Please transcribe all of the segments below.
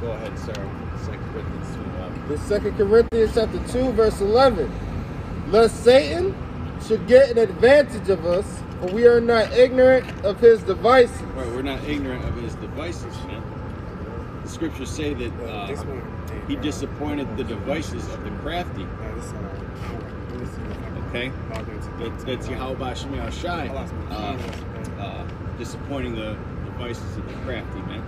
Go ahead, sir. 2 Corinthians 2:11. The 2 Corinthians chapter 2, verse 11. Lest Satan should get an advantage of us, for we are not ignorant of his devices. Right, we're not ignorant of his devices, man. The scriptures say that he disappointed the devices of the crafty. Okay? That's Yahawashi, disappointing the devices of the crafty, man.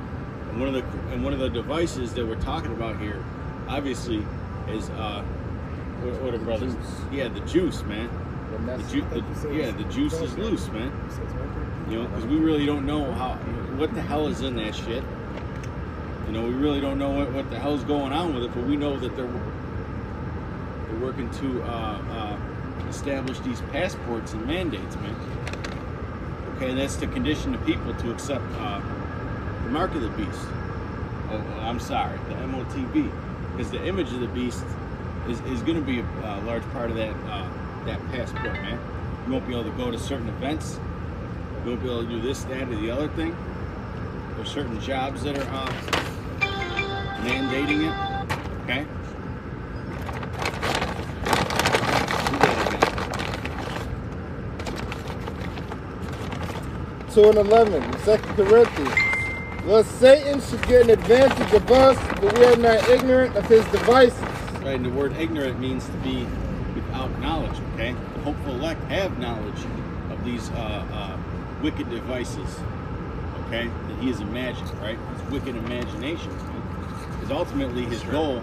And one of the devices that we're talking about here, obviously, is what are brothers? Yeah, the juice, man. The juice is loose, man. You know, because we really don't know what the hell is in that shit. You know, we really don't know what the hell's going on with it, but we know that they're working to establish these passports and mandates, man. Okay, and that's to condition the people to accept the mark of the beast. Oh, I'm sorry, the MOTB, because the image of the beast is going to be a large part of that passport, man. You won't be able to go to certain events. You won't be able to do this, that, or the other thing. There's certain jobs that are mandating it. Okay. 2 and 11, 2 Corinthians. Lest Satan should get an advantage of us, but we are not ignorant of his devices. Right, and the word ignorant means to be without knowledge, okay? The hopeful elect have knowledge of these wicked devices, okay? That he has imagined, right? His wicked imaginations. Because ultimately his goal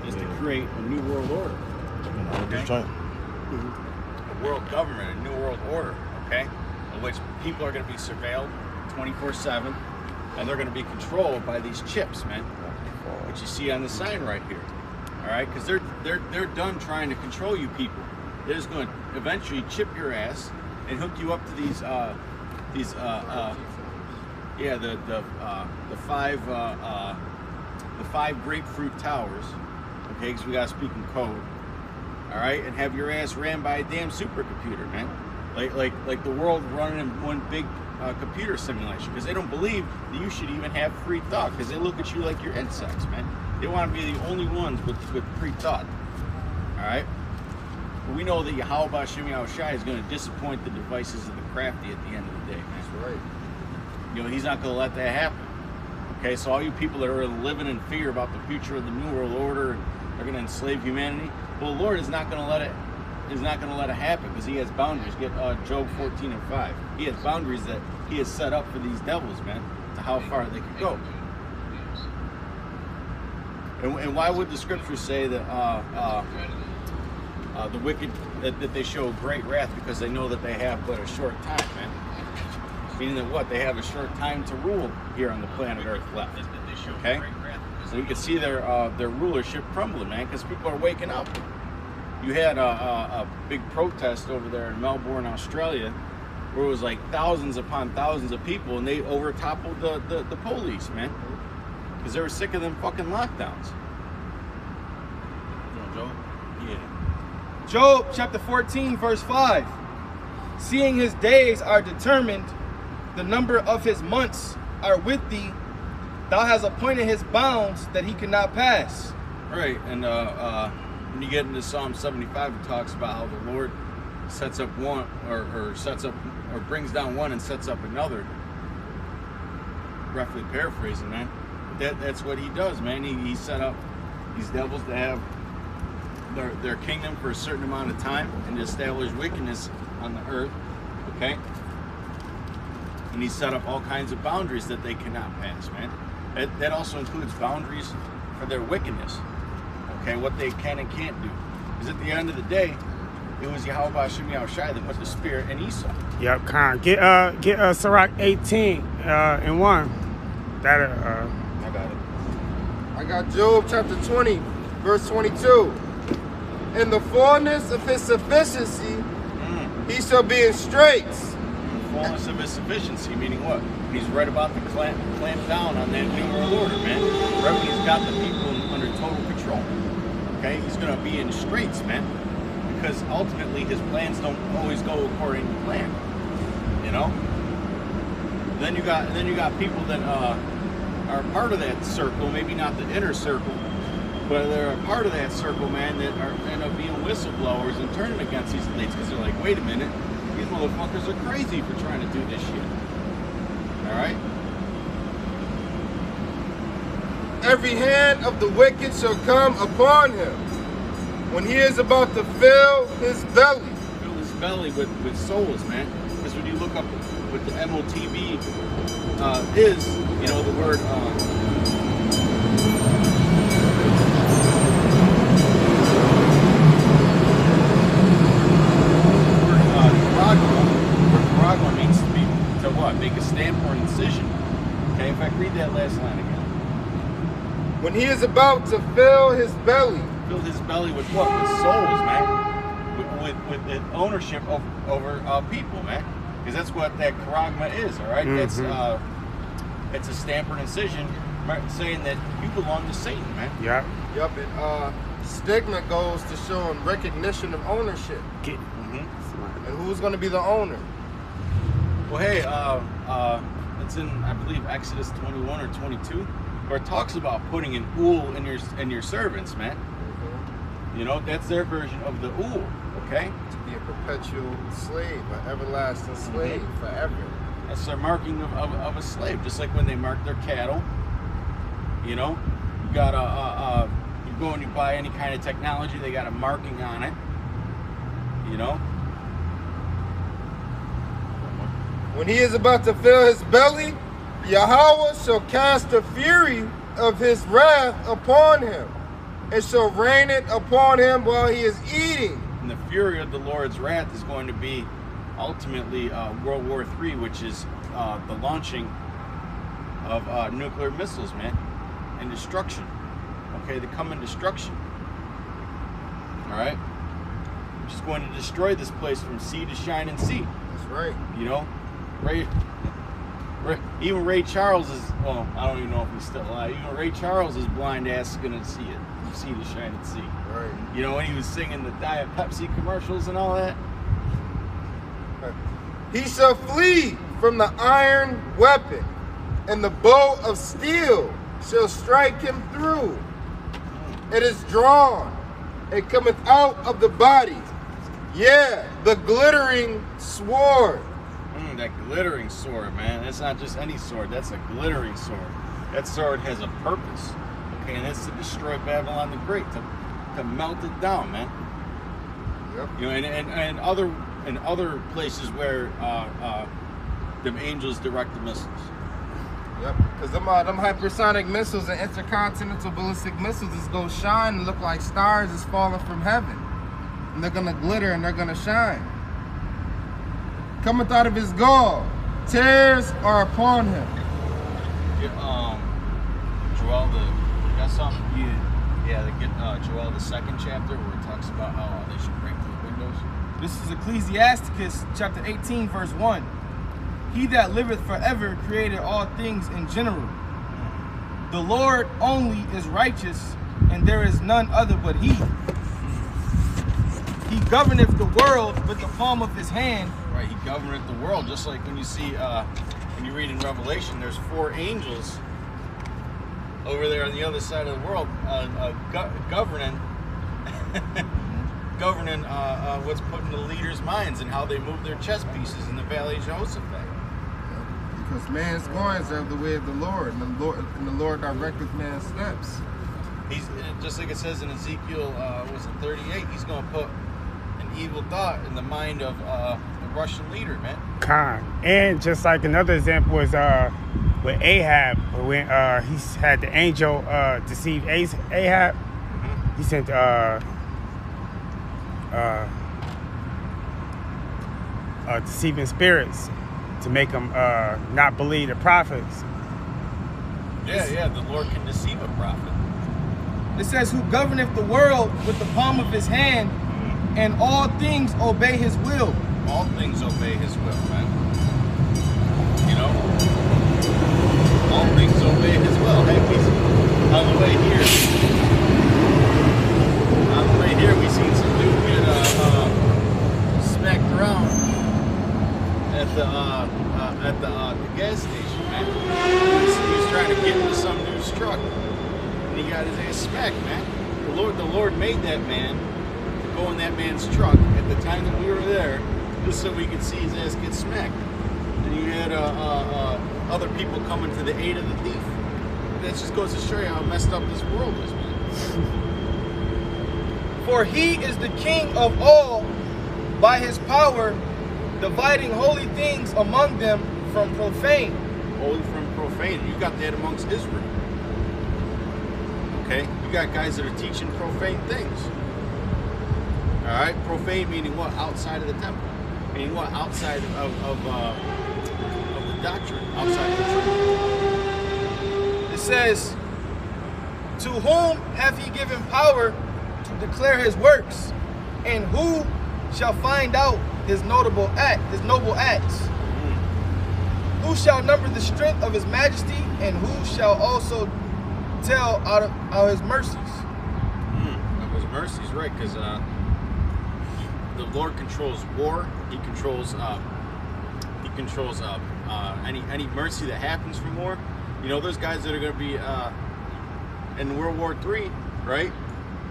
is to create a new world order. Okay? A world government, a new world order, okay? In which people are going to be surveilled 24/7, and they're going to be controlled by these chips, man, which you see on the sign right here. All right, because they're done trying to control you people. They're just going to eventually chip your ass and hook you up to these the five grapefruit towers, okay? Because we got to speak in code. All right, and have your ass ran by a damn supercomputer, man. Like the world running in one big computer simulation, because they don't believe that you should even have free thought, because they look at you like you're insects, man. They want to be the only ones with free thought. All right, but we know that Yahawashi is going to disappoint the devices of the crafty at the end of the day, man. That's right. You know, he's not going to let that happen. Okay, so all you people that are living in fear about the future of the new world order and are going to enslave humanity, well, the Lord is not going to let it. Is not going to let it happen, because he has boundaries. Get Job 14:5. He has boundaries that he has set up for these devils, man, to how far they can go. And why would the scriptures say that the wicked, that they show great wrath, because they know that they have but a short time, man? Meaning that what? They have a short time to rule here on the planet Earth left. Okay? So we can see their rulership crumbling, man, because people are waking up. You had a big protest over there in Melbourne, Australia, where it was like thousands upon thousands of people, and they overtoppled the police, man, because they were sick of them fucking lockdowns. Job? Yeah. Job chapter 14, verse 5. Seeing his days are determined, the number of his months are with thee, thou hast appointed his bounds that he cannot pass. Right, and when you get into Psalm 75, it talks about how the Lord sets up one, or sets up, or brings down one and sets up another. Roughly paraphrasing, man. But that's what he does, man. He set up these devils to have their kingdom for a certain amount of time and to establish wickedness on the earth, okay? And he set up all kinds of boundaries that they cannot pass, man. That also includes boundaries for their wickedness. Okay, what they can and can't do. Because at the end of the day, it was Yahawashi that put the spirit in Esau. Yep, Khan. Get Sirach 18 and 1. That I got it. I got Job chapter 20, verse 22. In the fullness of his sufficiency, he shall be in straits. The fullness of his sufficiency, meaning what? He's right about to clamp down on that new world order, man. Right when he's got the people under total control. Okay, he's going to be in straits, man, because ultimately his plans don't always go according to plan. You know. Then you got people that are part of that circle, maybe not the inner circle, but they're a part of that circle, man, that end up being whistleblowers and turning against these elites because they're like, wait a minute, these motherfuckers are crazy for trying to do this shit. All right? Every hand of the wicked shall come upon him when he is about to fill his belly. Fill his belly with souls, man. Because when you look up what the MOTB is, you know, the word Karagma means to be, to what? Make a stamp or an incision. Okay, in fact, read that last line again. When he is about to fill his belly. Fill his belly with what? With souls, man. With the ownership over people, man. Because that's what that karagma is, all right? Mm-hmm. It's a stamp or an incision saying that you belong to Satan, man. Yep. Yep, and stigma goes to showing recognition of ownership. Mm-hmm. And who's going to be the owner? Well, hey, it's in, I believe, Exodus 21 or 22, where it talks about putting an ool in your servants, man. Mm-hmm. You know, that's their version of the ool, okay? To be a perpetual slave, an everlasting slave, mm-hmm. forever. That's their marking of a slave, just like when they mark their cattle. You know, you got you go and you buy any kind of technology, they got a marking on it. You know. When he is about to fill his belly, Yahawah shall cast the fury of his wrath upon him, and shall rain it upon him while he is eating. And the fury of the Lord's wrath is going to be ultimately World War III, which is the launching of nuclear missiles, man, and destruction. Okay, the coming destruction. All right, which is going to destroy this place from sea to shining sea. That's right. You know, even Ray Charles is, well, I don't even know if he's still alive. Even Ray Charles' blind ass is gonna see it, from sea to shining sea. Right. You know, when he was singing the Diet Pepsi commercials and all that. He shall flee from the iron weapon, and the bow of steel shall strike him through. It is drawn, it cometh out of the body. Yeah, the glittering sword. That glittering sword, man. That's not just any sword. That's a glittering sword. That sword has a purpose. Okay, and it's to destroy Babylon the Great, to melt it down, man. Yep. You know, and other places where them angels direct the missiles. Yep, because them hypersonic missiles and intercontinental ballistic missiles is gonna shine and look like stars is falling from heaven. And they're gonna glitter and they're gonna shine. Cometh out of his gall, tears are upon him. Yeah, Joel, you got something? Yeah, they get Joel, the 2nd chapter, where it talks about how they should break through the windows. This is Ecclesiasticus Chapter 18, verse 1. He that liveth forever created all things in general. The Lord only is righteous, and there is none other but he. He governeth the world with the palm of his hand. Right, he governeth the world, just like when you see, when you read in Revelation, there's 4 angels over there on the other side of the world, governing, governing what's put in the leaders' minds and how they move their chess pieces in the Valley of Jehoshaphat. Because man's goings are the way of the Lord, and the Lord directeth man's steps. He's just like it says in Ezekiel, was it 38? He's going to put an evil thought in the mind of the Russian leader, man. Khan. And just like another example was with Ahab, when he had the angel deceive Ahab, mm-hmm. He sent deceiving spirits to make them not believe the prophets. Yeah, the Lord can deceive a prophet. It says, who governeth the world with the palm of his hand, and all things obey his will. All things obey his will, man. You know? All things obey his will. Hey, on the way here, we seen some dude get smacked around at the gas station, man. He was trying to get into truck, and he got his ass smacked, man. The Lord made that man to go in that man's truck at the time that we were there, just so we could see his ass get smacked. And you had other people coming to the aid of the thief. That just goes to show you how messed up this world is, man. For he is the king of all, by his power, dividing holy things among them from profane. Holy from profane. You got that amongst Israel. Okay? You got guys that are teaching profane things. Alright? Profane meaning what? Outside of the temple. Meaning what? Outside of the doctrine. Outside of the truth. It says, to whom hath he given power to declare his works? And who shall find out his noble acts? Who shall number the strength of his majesty, and who shall also tell out of his mercies? Of his mercies, right? Because the Lord controls war. He controls any mercy that happens from war. You know, there's guys that are going to be in World War III, right?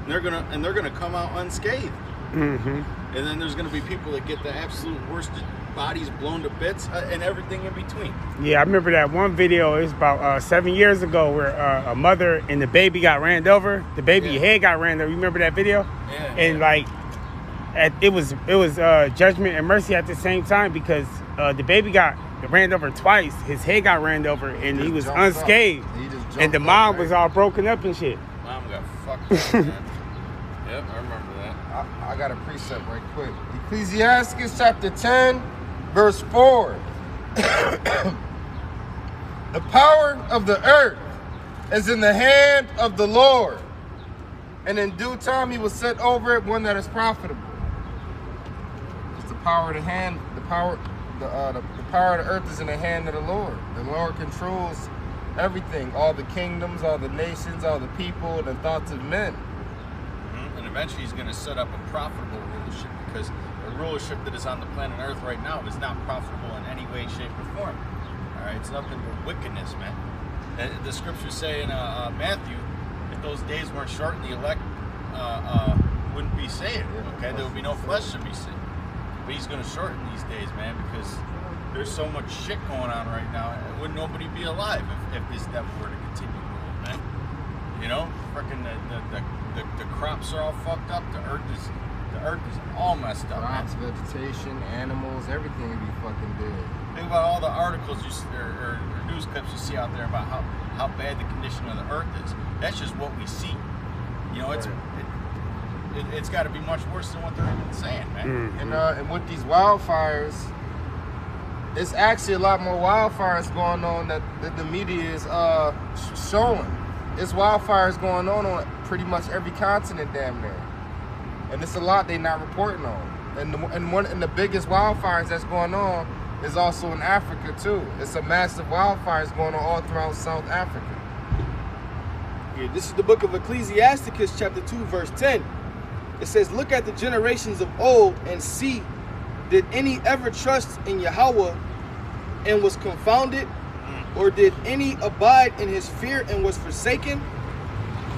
And they're gonna come out unscathed. And then there's gonna be people that get the absolute worst bodies blown to bits and everything in between. Yeah, I remember that one video. It was about 7 years ago where a mother and the baby got ran over. The baby head got ran over. You remember that video? Yeah. And like, it was judgment and mercy at the same time, because the baby got ran over twice. His head got ran over, and he was unscathed. And the mom was all broken up and shit. Mom got fucked up, man. Yep, I remember that. I got a precept right quick. Ecclesiasticus Chapter 10, verse 4. The power of the earth is in the hand of the Lord, and in due time he will set over it one that is profitable. It's the power of the hand. The power of the earth is in the hand of the Lord. The Lord controls everything, all the kingdoms, all the nations, all the people, the thoughts of men. And eventually he's going to set up a profitable rulership, because the rulership that is on the planet Earth right now is not profitable in any way, shape, or form. All right, it's nothing but wickedness, man. The scriptures say in Matthew, if those days weren't shortened, the elect wouldn't be saved. Okay, there would be no flesh to be saved. But he's going to shorten these days, man, because there's so much shit going on right now. Would nobody be alive if this devil were to continue ruling, man? You know, freaking the crops are all fucked up. The earth is all messed up. Crops, vegetation, animals, everything would be fucking dead. Think about all the articles or news clips you see out there about how bad the condition of the earth is. That's just what we see. You know, it's got to be much worse than what they're even saying, man. And with these wildfires, it's actually a lot more wildfires going on that the media is showing. There's wildfires going on pretty much every continent damn near. And it's a lot they're not reporting on. And the biggest wildfires that's going on is also in Africa too. It's a massive wildfires going on all throughout South Africa. Yeah, this is the book of Ecclesiasticus Chapter 2, verse 10. It says, look at the generations of old and see, did any ever trust in Yahawah and was confounded? Or did any abide in his fear and was forsaken?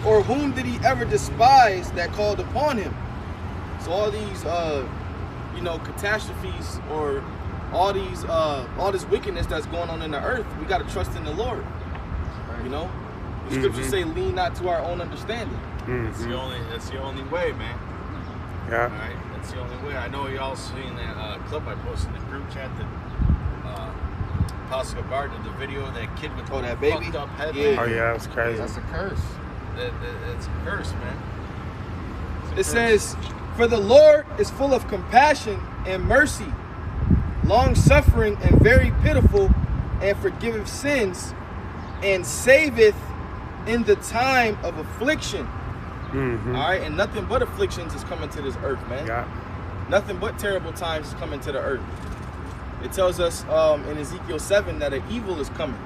Or whom did he ever despise that called upon him? So all these, catastrophes, or all this wickedness that's going on in the earth, we got to trust in the Lord. You know, the scriptures say, "Lean not to our own understanding." That's the only way, man. Yeah. All right, that's the only way. I know y'all seen that clip I posted in the group chat that Apostle Gabar did the video of that kid with that baby fucked up head. Yeah. Oh yeah, that's crazy. That's a curse. It's a curse, man. It says, for the Lord is full of compassion and mercy, long-suffering and very pitiful, and forgiveth sins, and saveth in the time of affliction. All right, and nothing but afflictions is coming to this earth, man. Yeah. Nothing but terrible times is coming to the earth. It tells us in Ezekiel 7 that an evil is coming.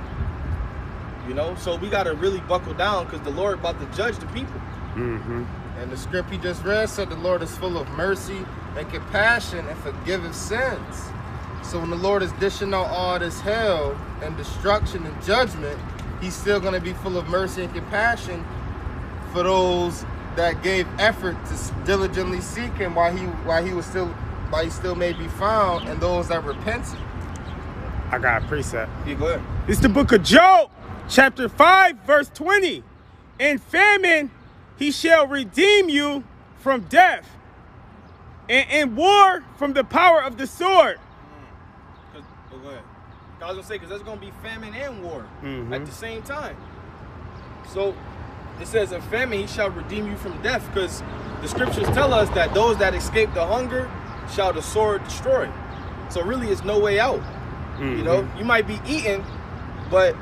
You know, so we got to really buckle down, because the Lord about to judge the people. And the script he just read said the Lord is full of mercy and compassion and forgiveth sins. So when the Lord is dishing out all this hell and destruction and judgment, he's still going to be full of mercy and compassion for those that gave effort to diligently seek him while he still may be found, and those that repented. I got a precept. Yeah, go ahead. It's the book of Job, chapter 5, verse 20. In famine, he shall redeem you from death, and in war from the power of the sword. Go ahead. I was going to say, because there's going to be famine and war at the same time. So it says, in famine, he shall redeem you from death, because the scriptures tell us that those that escape the hunger shall the sword destroy. So really, it's no way out. You know, you might be eating, but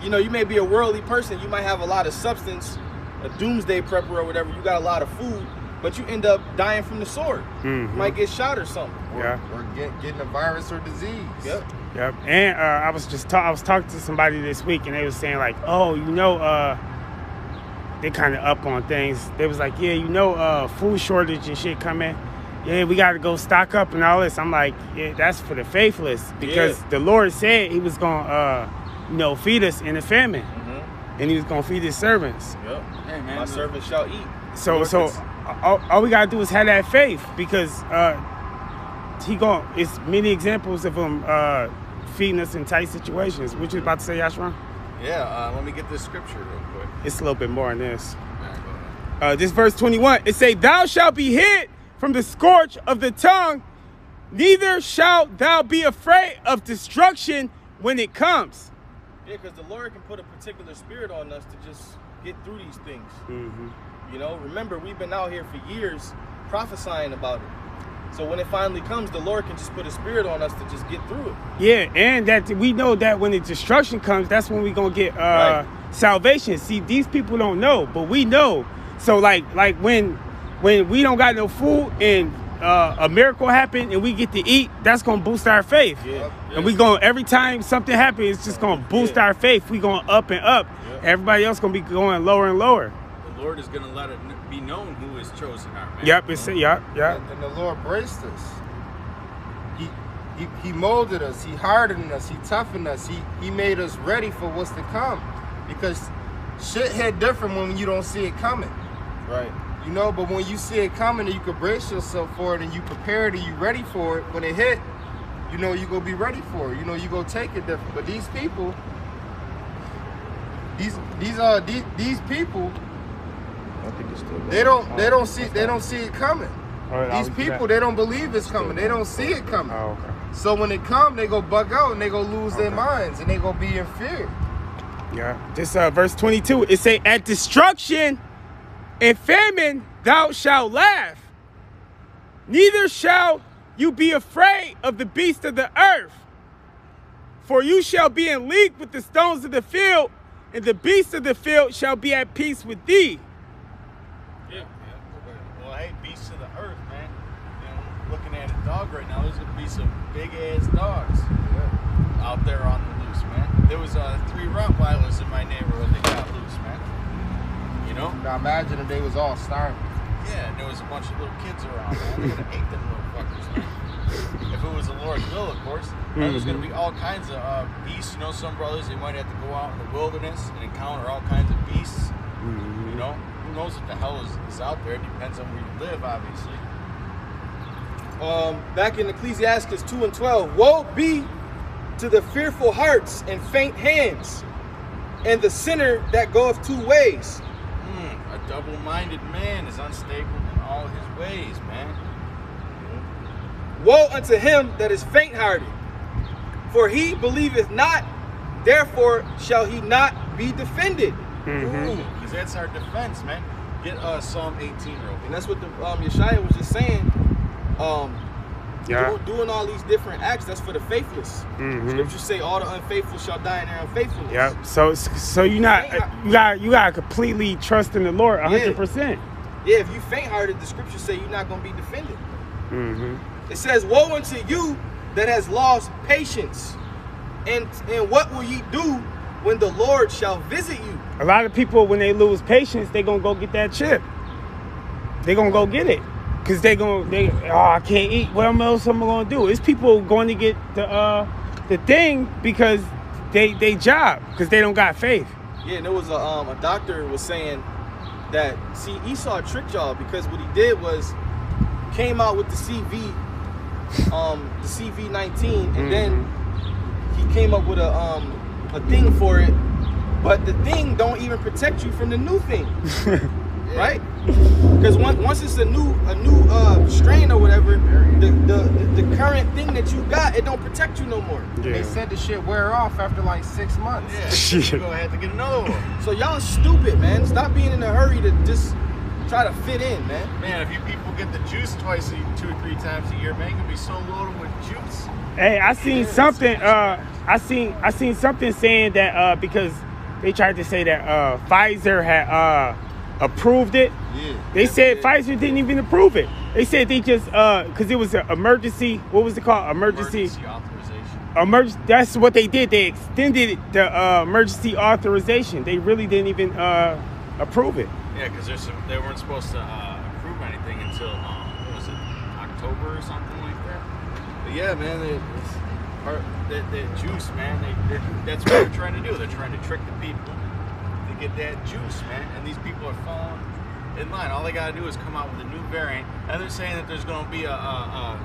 you know, you may be a worldly person. You might have a lot of substance, a doomsday prepper or whatever. You got a lot of food, but you end up dying from the sword. You might get shot or something. Or getting a virus or disease. Yep. And I was talking to somebody this week, and they was saying like, oh, you know, they kind of up on things. They was like, yeah, you know, food shortage and shit coming. Yeah, we got to go stock up and all this. I'm like, yeah, that's for the faithless, because the Lord said he was going to, you know, feed us in the famine, and he was going to feed his servants. Yep. Hey, man, my servants shall eat. So all we got to do is have that faith, because it's many examples of him feeding us in tight situations. What you about to say, Yashwan? Yeah, let me get this scripture real quick. It's a little bit more than this. All right, go ahead. This verse 21, it say, thou shalt be hid from the scorch of the tongue, neither shalt thou be afraid of destruction when it comes. Yeah, because the Lord can put a particular spirit on us to just get through these things. You know, remember, we've been out here for years prophesying about it. So when it finally comes, the Lord can just put a spirit on us to just get through it. Yeah, and that we know that when the destruction comes, that's when we're going to get salvation. See, these people don't know, but we know. So like when we don't got no food and a miracle happen and we get to eat, that's gonna boost our faith. And we going, every time something happens, it's just gonna boost our faith. We going up and up. Everybody else gonna be going lower and lower. The Lord is gonna let it be known who is chosen our man. Yep, it's And the Lord braced us. He molded us. He hardened us. He toughened us. He made us ready for what's to come, because shit hit different when you don't see it coming. Right. You know, but when you see it coming and you can brace yourself for it and you prepared and you ready for it, when it hit, you know you gonna be ready for it. You know you gonna take it different. But these people, these people, they don't see it coming. These people, they don't believe it's coming. They don't see it coming. Oh, okay. So when it come, they go bug out and they go lose their minds and they go be in fear. Yeah. This verse 22, it say, at destruction and famine thou shalt laugh, neither shall you be afraid of the beasts of the earth, for you shall be in league with the stones of the field, and the beasts of the field shall be at peace with thee. Yeah. Well, hey, beasts of the earth, man. You know, looking at a dog right now, there's gonna be some big ass dogs out there on the loose, man. There was 3 Rottweilers in my neighborhood that got loose, man. You know? Now imagine if they was all starving. Yeah, and there was a bunch of little kids around, man. They would have ate them little fuckers, man. If it was the Lord's will, of course. There was going to be all kinds of beasts. You know, some brothers, they might have to go out in the wilderness and encounter all kinds of beasts. You know? Who knows what the hell is out there? It depends on where you live, obviously. Back in Ecclesiasticus 2:12, woe be to the fearful hearts and faint hands, and the sinner that goeth 2 ways. A double-minded man is unstable in all his ways, man. Woe unto him that is faint-hearted, for he believeth not, therefore shall he not be defended. Because that's our defense, man. Get Psalm 18 real quick. And that's what the Yeshaya was just saying. Doing all these different acts, that's for the faithless. Scriptures say all the unfaithful shall die in their unfaithfulness. Yep. So you gotta completely trust in the Lord 100%. Yeah, if you faint-hearted, the scriptures say you're not gonna be defended. It says, woe unto you that has lost patience, and what will ye do when the Lord shall visit you? A lot of people, when they lose patience, they gonna go get that chip. They gonna go get it. Cause I can't eat. What else am I gonna do? It's people going to get the thing because they job because they don't got faith. Yeah, and there was a doctor was saying that, see, Esau tricked y'all because what he did was came out with the CV19, and then he came up with a thing for it, but the thing don't even protect you from the new thing, right? Because once it's a new strain or whatever, the current thing that you got, it don't protect you no more. Yeah. They said the shit wear off after like 6 months. Yeah, you're gonna have to get another one. So y'all stupid, man. Stop being in a hurry to just try to fit in, man. Man, if you people get the juice twice, 2 or 3 times a year, man, you're gonna be so loaded with juice. Hey, I seen something. I seen something saying that because they tried to say that Pfizer had approved it. Yeah. They said Pfizer didn't even approve it. They said they just because it was an emergency. What was it called? Emergency authorization. That's what they did. They extended the emergency authorization. They really didn't even approve it. Yeah, because they weren't supposed to approve anything until what was it, October or something like that. But yeah, man, that juice, man. That's what they're trying to do. They're trying to trick the people to get that juice, man. And these people are falling in line. All they got to do is come out with a new variant, and they're saying that there's going to be a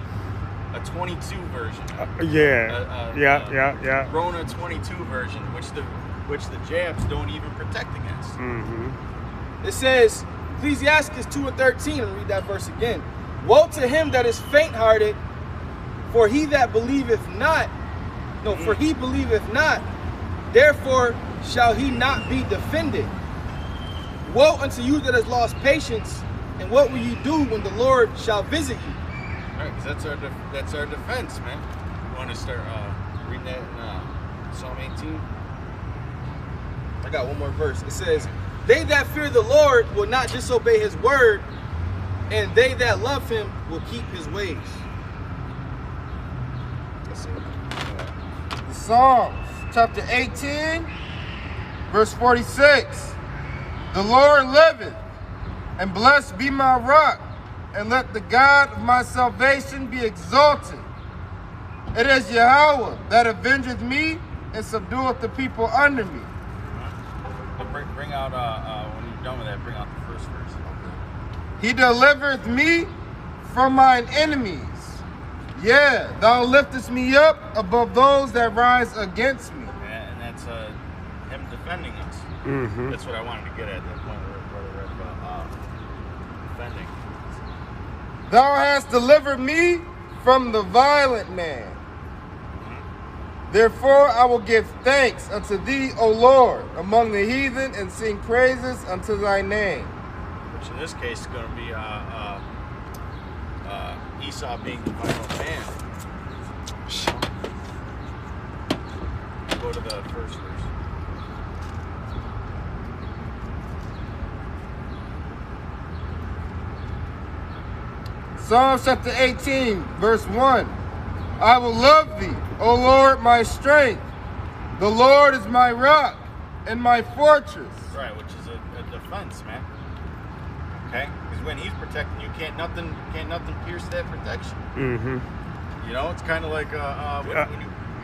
22 version. Yeah. Rona 22 version, which the jabs don't even protect against. It says, Ecclesiasticus 2:13, and read that verse again. Woe to him that is faint-hearted, for he believeth not, therefore shall he not be defended. Woe unto you that has lost patience, and what will you do when the Lord shall visit you? All right, because that's our defense, man. You want to start reading that in Psalm 18? I got one more verse. It says, they that fear the Lord will not disobey his word, and they that love him will keep his ways. That's it. The Psalms, chapter 18, verse 46. The Lord liveth, and blessed be my rock, and let the God of my salvation be exalted. It is Yahawah that avengeth me, and subdueth the people under me. Bring out, when you're done with that, bring out the first verse. He delivereth me from mine enemies. Yeah, thou liftest me up above those that rise against me. Yeah, and that's him defending us. That's what I wanted to get at that point where we read about defending. Thou hast delivered me from the violent man. Therefore I will give thanks unto thee, O Lord, among the heathen, and sing praises unto thy name. Which in this case is going to be Esau being the violent man. Go to the first verse. Psalms chapter 18, verse 1. I will love thee, O Lord, my strength. The Lord is my rock and my fortress. Right, which is a defense, man. Okay? Because when he's protecting you, can't nothing pierce that protection. You know, it's kind of like when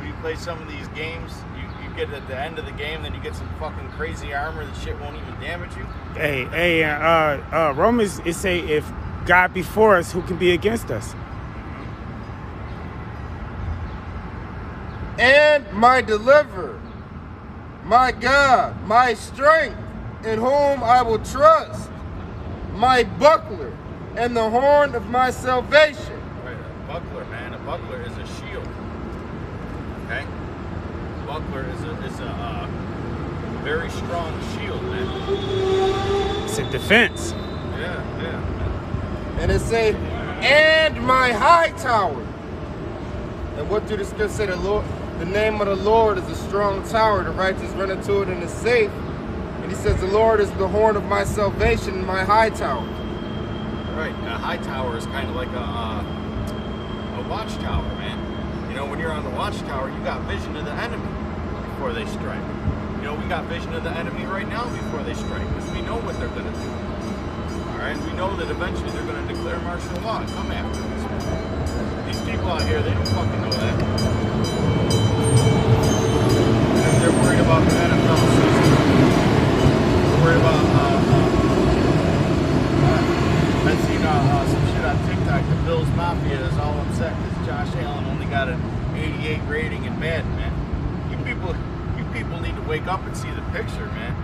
you play some of these games, you get at the end of the game, then you get some fucking crazy armor that shit won't even damage you. Hey, Romans, it say, if God be for us, who can be against us? And my deliverer, my God, my strength, in whom I will trust, my buckler, and the horn of my salvation. Right, a buckler, man. A buckler is a shield. Okay? A buckler is a very strong shield, man. It's a defense. Yeah. And it say, and my high tower. And what do the scripture say? The name of the Lord is a strong tower. The righteous run into it and is safe. And he says, the Lord is the horn of my salvation and my high tower. Right. A high tower is kind of like a watchtower, man. You know, when you're on the watchtower, you got vision of the enemy before they strike. You know, we got vision of the enemy right now before they strike, because we know what they're going to do. All right? We know that eventually they're going to declare martial law and come after us. These people out here, they don't fucking know that. about the NFL season. We're worried about, I've seen some shit on TikTok. The Bills Mafia is all upset because Josh Allen only got an 88 rating in Madden, man. You people need to wake up and see the picture, man.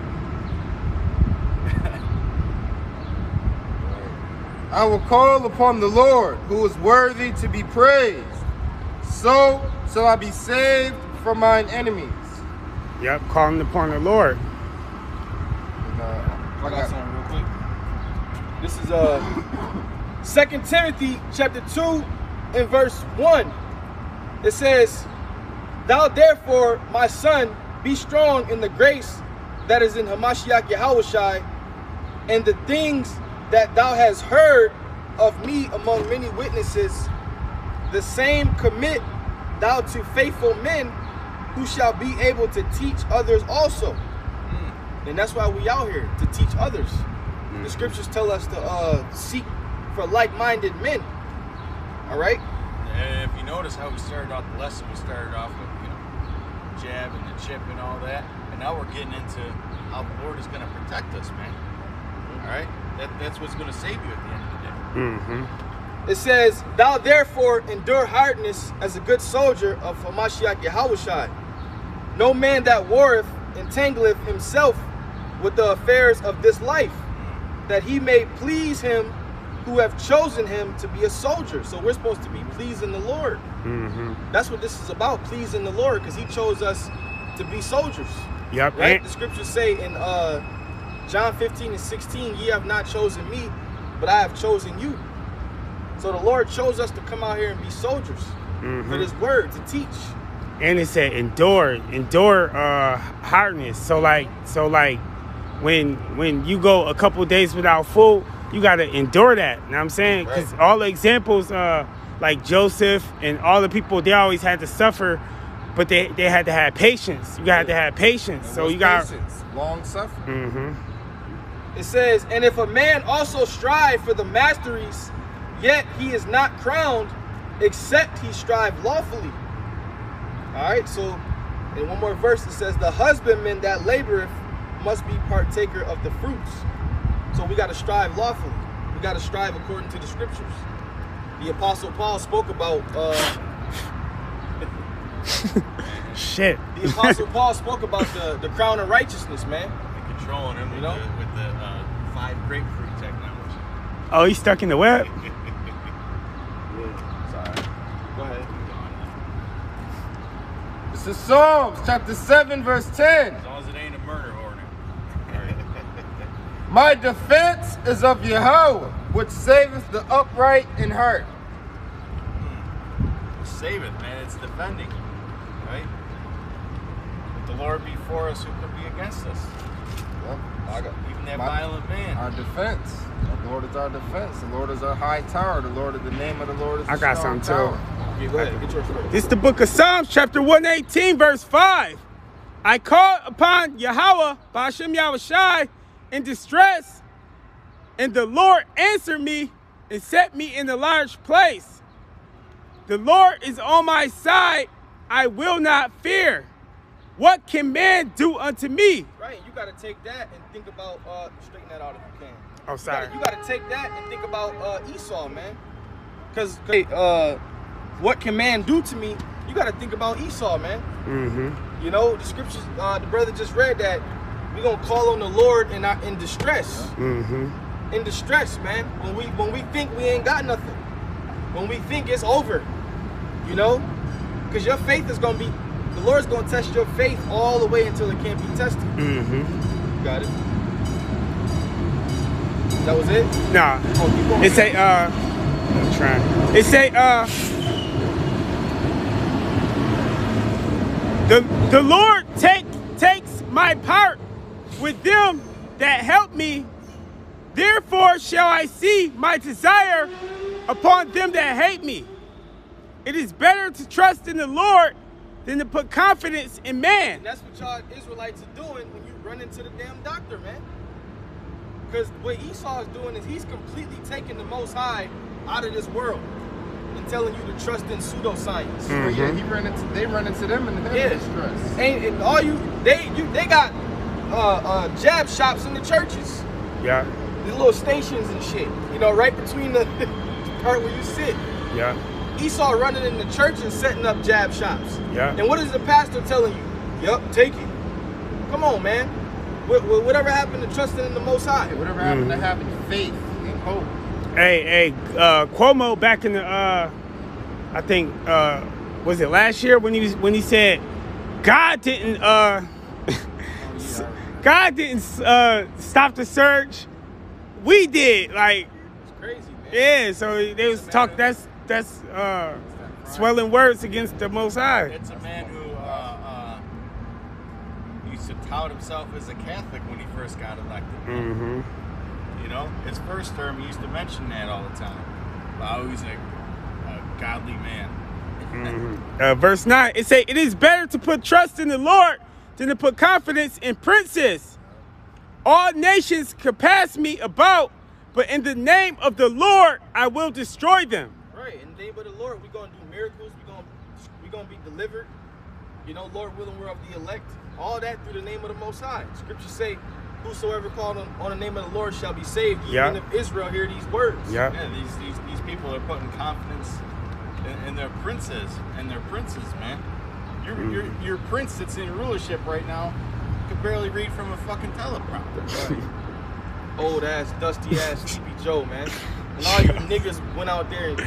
I will call upon the Lord, who is worthy to be praised. So shall I be saved from mine enemies. Yep, calling upon the Lord. I got something real quick. This is 2 Timothy chapter 2 and verse 1. It says, "Thou therefore, my son, be strong in the grace that is in Hamashiach Yahawashi, and the things that thou hast heard of me among many witnesses, the same commit thou to faithful men who shall be able to teach others also." And that's why we out here, to teach others. The scriptures tell us to seek for like-minded men. All right? And if you notice how we started off the lesson, we started off with, jab and the chip and all that. And now we're getting into how the Lord is going to protect us, man. All right? That's what's going to save you at the end of the day. It says, "Thou therefore endure hardness as a good soldier of Hamashiach Yahawashi. No man that warreth entangleth himself with the affairs of this life, that he may please him who have chosen him to be a soldier." So we're supposed to be pleasing the Lord. That's what this is about, pleasing the Lord, because he chose us to be soldiers. Yep. Right? The scriptures say in John 15 and 16, "Ye have not chosen me, but I have chosen you." So the Lord chose us to come out here and be soldiers for this word, to teach. And it said endure hardness. So like when you go a couple days without food, you gotta endure that. You know what I'm saying? Because all the examples, like Joseph and all the people, they always had to suffer, but they had to have patience. You got to have patience. And so you got patience, long suffering. It says, "And if a man also strive for the masteries, yet he is not crowned, except he strive lawfully." All right, so in one more verse it says, "The husbandman that laboreth must be partaker of the fruits." So we got to strive lawfully. We got to strive according to the scriptures. The Apostle Paul spoke about shit. The Apostle Paul spoke about the crown of righteousness, man. And controlling him with the 5 grapefruit technology. Oh, he's stuck in the web? Sorry. Go ahead. This is Psalms chapter 7 verse 10. As long as it ain't a murder hornet. "My defense is of Yahawah, which saveth the upright in heart." Save it, man. It's defending, right? If the Lord be for us, who could be against us? Even that violent man. Our defense. The Lord is our defense. The Lord is our high tower. The name of the Lord is I got strong something tower. Yeah, go ahead. Get yours first. This is the book of Psalms, chapter 118, verse 5. "I called upon Yahawah, bahasham Yahawashi, in distress, and the Lord answered me and set me in a large place. The Lord is on my side, I will not fear. What can man do unto me?" Right, you got to take that and think about, straighten that out if you can. Oh, sorry. You got to take that and think about Esau, man. Because what can man do to me? You got to think about Esau, man. You know, the scriptures, the brother just read that we're going to call on the Lord in distress. In distress, man. When we think we ain't got nothing. When we think it's over. You know? Because your faith is going to be, the Lord's going to test your faith all the way until it can't be tested. Got it? That was it? Nah. Oh, keep going. It say, I'm trying. It say, the Lord takes my part with them that help me. Therefore shall I see my desire upon them that hate me. It is better to trust in the Lord than to put confidence in man. And that's what y'all Israelites are doing when you run into the damn doctor, man. Because what Esau is doing is he's completely taking the Most High out of this world. and telling you to trust in pseudoscience. Yeah, they run into them in the distress. And all they got jab shops in the churches. Yeah. These little stations and shit. You know, right between the part where you sit. Yeah. Esau running in the church and setting up jab shops. Yeah. And what is the pastor telling you? Yep, take it. Come on, man. Whatever happened to trusting in the Most High? Whatever happened to having faith and hope? Hey, Cuomo back in the I think was it last year when he said God didn't God didn't stop the surge. We did. Like, it's crazy, man. Yeah, so they was talk. That's swelling words against the Most High. It's a man who used to tout himself as a Catholic when he first got elected. Mm-hmm. You know, his first term, he used to mention that all the time. Wow, he's a godly man. Mm-hmm. Verse 9, it say, it is better to put trust in the Lord than to put confidence in princes. All nations can pass me about, but in the name of the Lord, I will destroy them. Right, in the name of the Lord, we're going to do miracles. We're going to be delivered. You know, Lord willing, we're of the elect. All that through the name of the Most High. Scriptures say, whosoever called on the name of the Lord shall be saved. Even if Israel hear these words. Yeah, these people are putting confidence in their princes and their princes, man. Your prince that's in rulership right now could barely read from a fucking teleprompter. Right. Old ass, dusty ass, Sleepy Joe, man. And all you niggas went out there and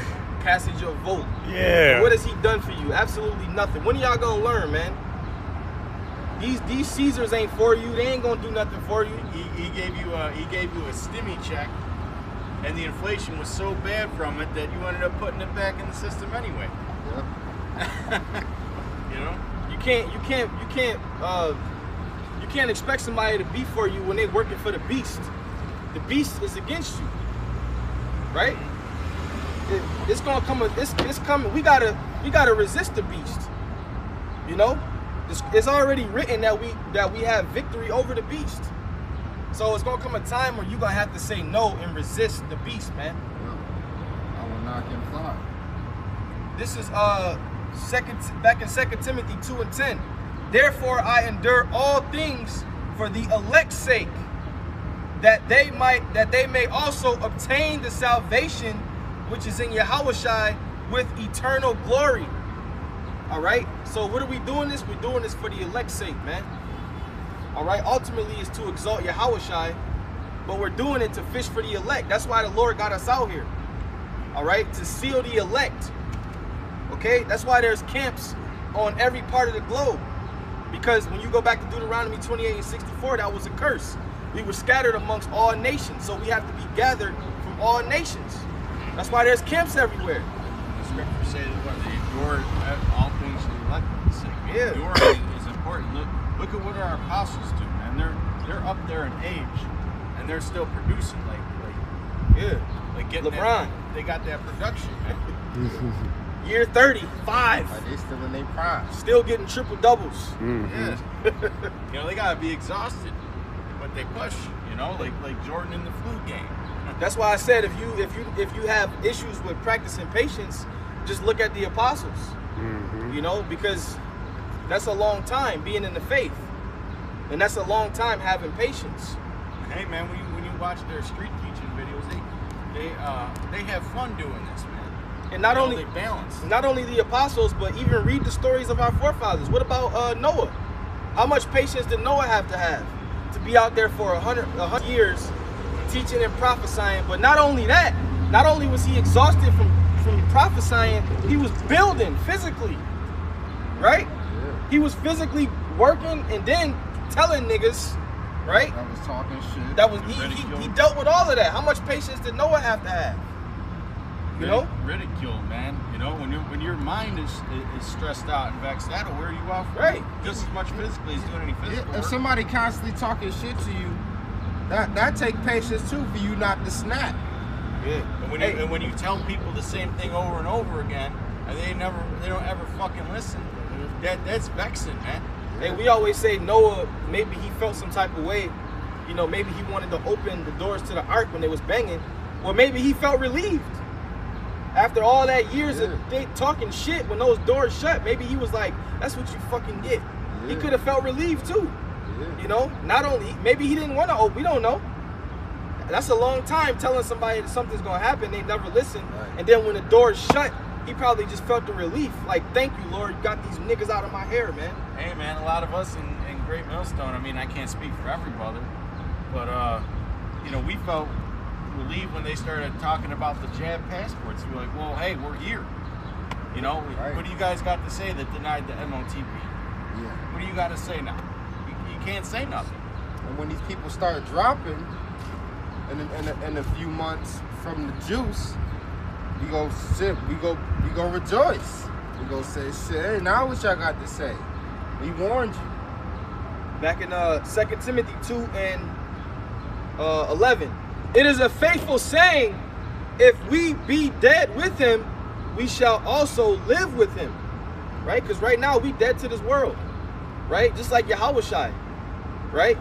casted your vote. Yeah. And what has he done for you? Absolutely nothing. When are y'all gonna learn, man? These Caesars ain't for you. They ain't gonna do nothing for you. He gave you a stimmy check, and the inflation was so bad from it that you ended up putting it back in the system anyway. Yeah. You know, you can't expect somebody to be for you when they working for the beast. The beast is against you, right? It's gonna come. It's coming. We gotta resist the beast. You know, it's already written that we have victory over the beast. So it's gonna come a time where you're gonna have to say no and resist the beast, man. Yeah. I will knock him fly. This is back in 2 Timothy 2:10. Therefore I endure all things for the elect's sake, that they may also obtain the salvation which is in Yahawashi with eternal glory. All right. So what are we doing this? We're doing this for the elect's sake, man. All right. Ultimately, is to exalt Yahawashi, but we're doing it to fish for the elect. That's why the Lord got us out here. All right, to seal the elect. Okay, that's why there's camps on every part of the globe. Because when you go back to Deuteronomy 28 and 64, that was a curse. We were scattered amongst all nations, so we have to be gathered from all nations. That's why there's camps everywhere. The scriptures say that they endure all things to the elect's sake. Yeah. Enduring is important. Look at what our apostles do, man. They're up there in age, and they're still producing like getting LeBron. They got that production, man. Year 35. They still in their prime. Still getting triple doubles. Mm-hmm. Yeah. You know, they gotta be exhausted, but they push. You know, like Jordan in the flu game. That's why I said if you have issues with practicing patience, just look at the apostles. Mm-hmm. You know, because that's a long time being in the faith, and that's a long time having patience. Hey man, when you watch their street teaching videos, they have fun doing this, man. And not only they balance. Not only the apostles, but even read the stories of our forefathers. What about Noah? How much patience did Noah have to be out there for 100 years teaching and prophesying? But not only that, not only was he exhausted from prophesying, he was building physically, right? Yeah. He was physically working and then telling niggas, right? That was talking shit. That was he dealt with all of that. How much patience did Noah have to have? You know, ridicule, man. You know, when your mind is stressed out and vexed, that'll wear you out. Right. Just as much physically as doing any physical work. If somebody constantly talking shit to you, that take patience too for you not to snap. Yeah. And when you tell people the same thing over and over again, and they don't ever fucking listen, that's vexing, man. Hey, we always say Noah, maybe he felt some type of way. You know, maybe he wanted to open the doors to the ark when they was banging, or maybe he felt relieved. After all that years of they talking shit, when those doors shut, maybe he was like, that's what you fucking get. Yeah. He could have felt relieved too. Yeah. You know, not only, maybe he didn't want to open, we don't know. That's a long time telling somebody that something's going to happen, they never listen. Right. And then when the door's shut, he probably just felt the relief. Like, thank you, Lord, you got these niggas out of my hair, man. Hey, man, a lot of us in Great Millstone, I mean, I can't speak for every brother, but, you know, we felt relieved when they started talking about the jab passports. We were like, well, hey, we're here. You know, what do you guys got to say that denied the MOTP? Yeah. What do you got to say now? You can't say nothing. And when these people start dropping, in a few months from the juice, we go sit, we go rejoice. We go say, shit, now what y'all got to say? We warned you. Back in 2 Timothy 2 and 11. It is a faithful saying, if we be dead with him, we shall also live with him. Right? Because right now we dead to this world. Right? Just like Yahawashi. Right?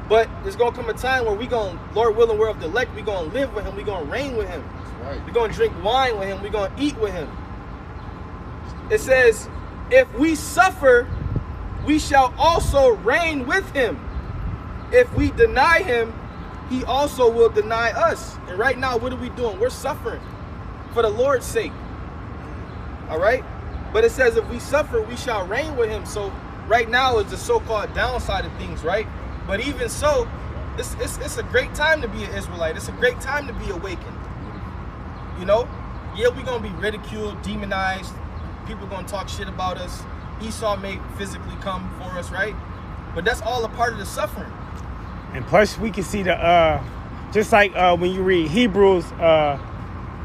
But there's going to come a time where we going to, Lord willing, we're of the elect, we're going to live with him, we're going to reign with him. That's right. We're going to drink wine with him, we're going to eat with him. It says, if we suffer, we shall also reign with him. If we deny him, he also will deny us. And right now, what are we doing? We're suffering for the Lord's sake. All right? But it says, if we suffer, we shall reign with him. So right now is the so-called downside of things, right? But even so, it's a great time to be an Israelite. It's a great time to be awakened. You know? Yeah, we're going to be ridiculed, demonized. People are going to talk shit about us. Esau may physically come for us, right? But that's all a part of the suffering. And plus, we can see the, just like when you read Hebrews,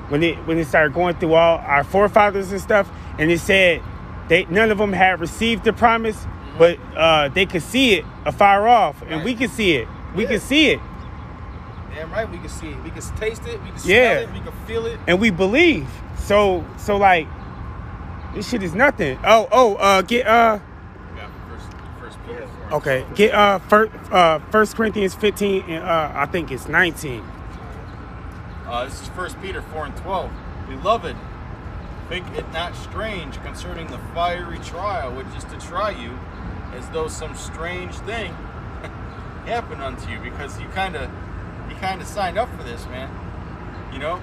when it started going through all our forefathers and stuff, and it said none of them had received the promise, but they could see it afar off, and we can see it. We can see it. Damn right, we can see it. We can taste it. We can smell it. We can feel it. And we believe. So like, this shit is nothing. Get First Peter. Okay, get 1 Corinthians 15 and I think it's 19. This is 1 Peter 4 and 12. Beloved, think it not strange concerning the fiery trial which is to try you, as though some strange thing happened unto you, because you kind of signed up for this, man. You know,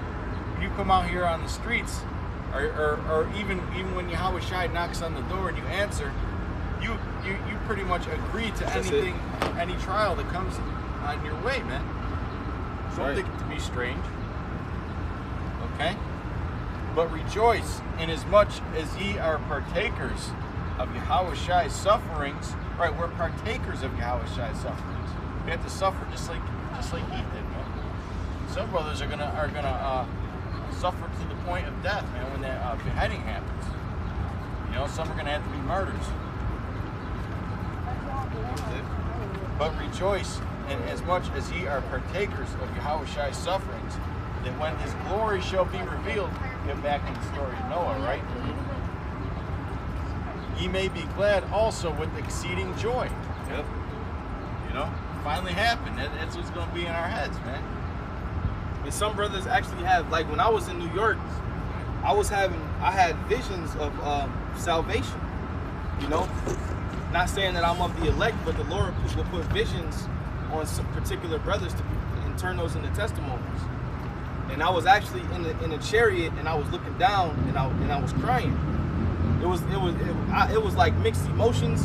you come out here on the streets, or even when Yahawashi knocks on the door and you answer, you pretty much agree to anything, any trial that comes on your way, man. Don't think it to be strange. Okay? But rejoice inasmuch as ye are partakers of Yahawashi's sufferings. Right, we're partakers of Yahawashi's sufferings. We have to suffer just like he did, man. Some brothers are gonna suffer to the point of death, man, when that beheading happens. You know, some are gonna have to be martyrs. But rejoice inasmuch as ye are partakers of Yahawashi's sufferings, that when his glory shall be revealed, get back in the story of Noah, right? Ye may be glad also with exceeding joy. Yep. You know, finally happened. That's what's going to be in our heads, man. And some brothers actually have, like when I was in New York, I had visions of salvation. You know, not saying that I'm of the elect, but the Lord will put visions on some particular brothers and turn those into testimonies. And I was actually in a chariot, and I was looking down, and I was crying. It was like mixed emotions,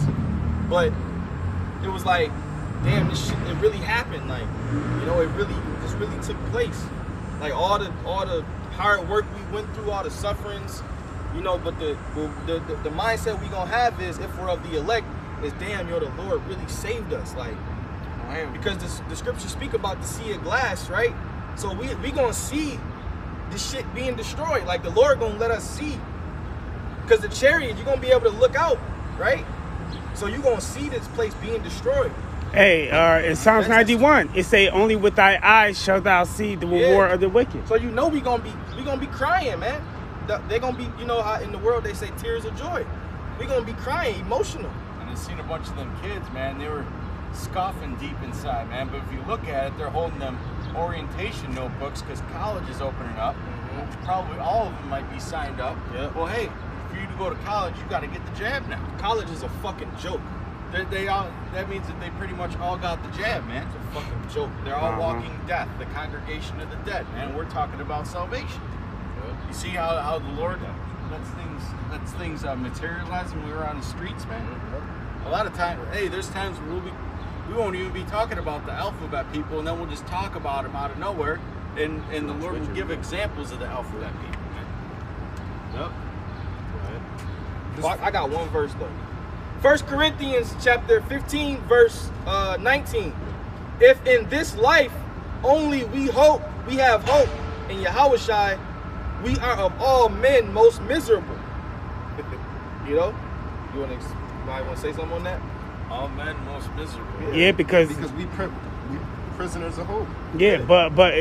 but it was like, damn, this shit, it really happened. Like, you know, this really took place. Like all the hard work we went through, all the sufferings, you know. But the mindset we gonna have is, if we're of the elect, is damn, yo, the Lord really saved us. Like, because the scriptures speak about the sea of glass, right? So we gonna see this shit being destroyed. Like the Lord gonna let us see. Because the chariot, you're going to be able to look out, right? So you're going to see this place being destroyed. Hey, in Psalms 91, it say, only with thy eyes shalt thou see the reward of the wicked. So you know we gonna be crying, man. They're going to be, you know how in the world they say tears of joy. We're going to be crying, emotional. And I've seen a bunch of them kids, man. They were scoffing deep inside, man. But if you look at it, they're holding them orientation notebooks because college is opening up. Probably all of them might be signed up. Yeah. Well, hey, for you to go to college, you got to get the jab now. College is a fucking joke. They all. That means that they pretty much all got the jab, man. It's a fucking joke. They're all walking death, the congregation of the dead, man. We're talking about salvation. You see how the Lord lets things materialize when we're on the streets, man. A lot of times, hey, there's times where we won't even be talking about the alphabet people, and then we'll just talk about them out of nowhere, and the Lord will give examples of the alphabet people, man. Yep. I got one verse though. 1 Corinthians chapter 15, verse 19. If in this life only we have hope in Yahawashi, we are of all men most miserable. You know? You want to say something on that? All men most miserable. Yeah, because we prisoners of hope. Yeah, but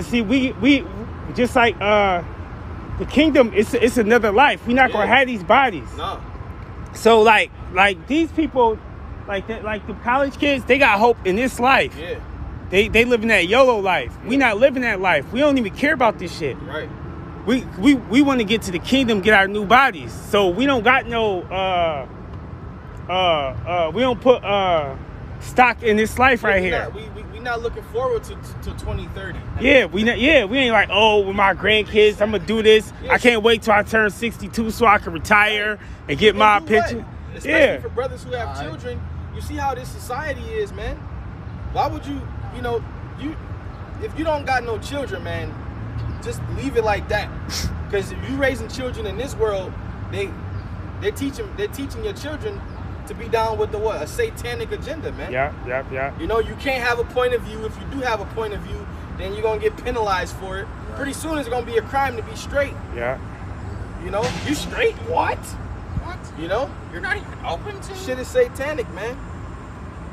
see we just like the kingdom, it's another life. We're not gonna have these bodies. No. So like these people, like the college kids, they got hope in this life. Yeah. They living that YOLO life. We not living that life. We don't even care about this shit. Right. We want to get to the kingdom, get our new bodies. So we don't got no we don't put stock in this life right here. We not looking forward to 2030. Yeah, we ain't like, oh, with my grandkids, I'm gonna do this. Yeah, I can't wait till I turn 62 so I can retire and get my pension. Especially for brothers who have children, you see how this society is, man. Why would you if you don't got no children, man, just leave it like that. Because if you raising children in this world, they're teaching your children to be down with a satanic agenda, man. Yeah. You know, you can't have a point of view. If you do have a point of view, then you're gonna get penalized for it. Right. Pretty soon it's gonna be a crime to be straight. Yeah. You know, you straight? What? You know? You're not even open to shit is satanic, man.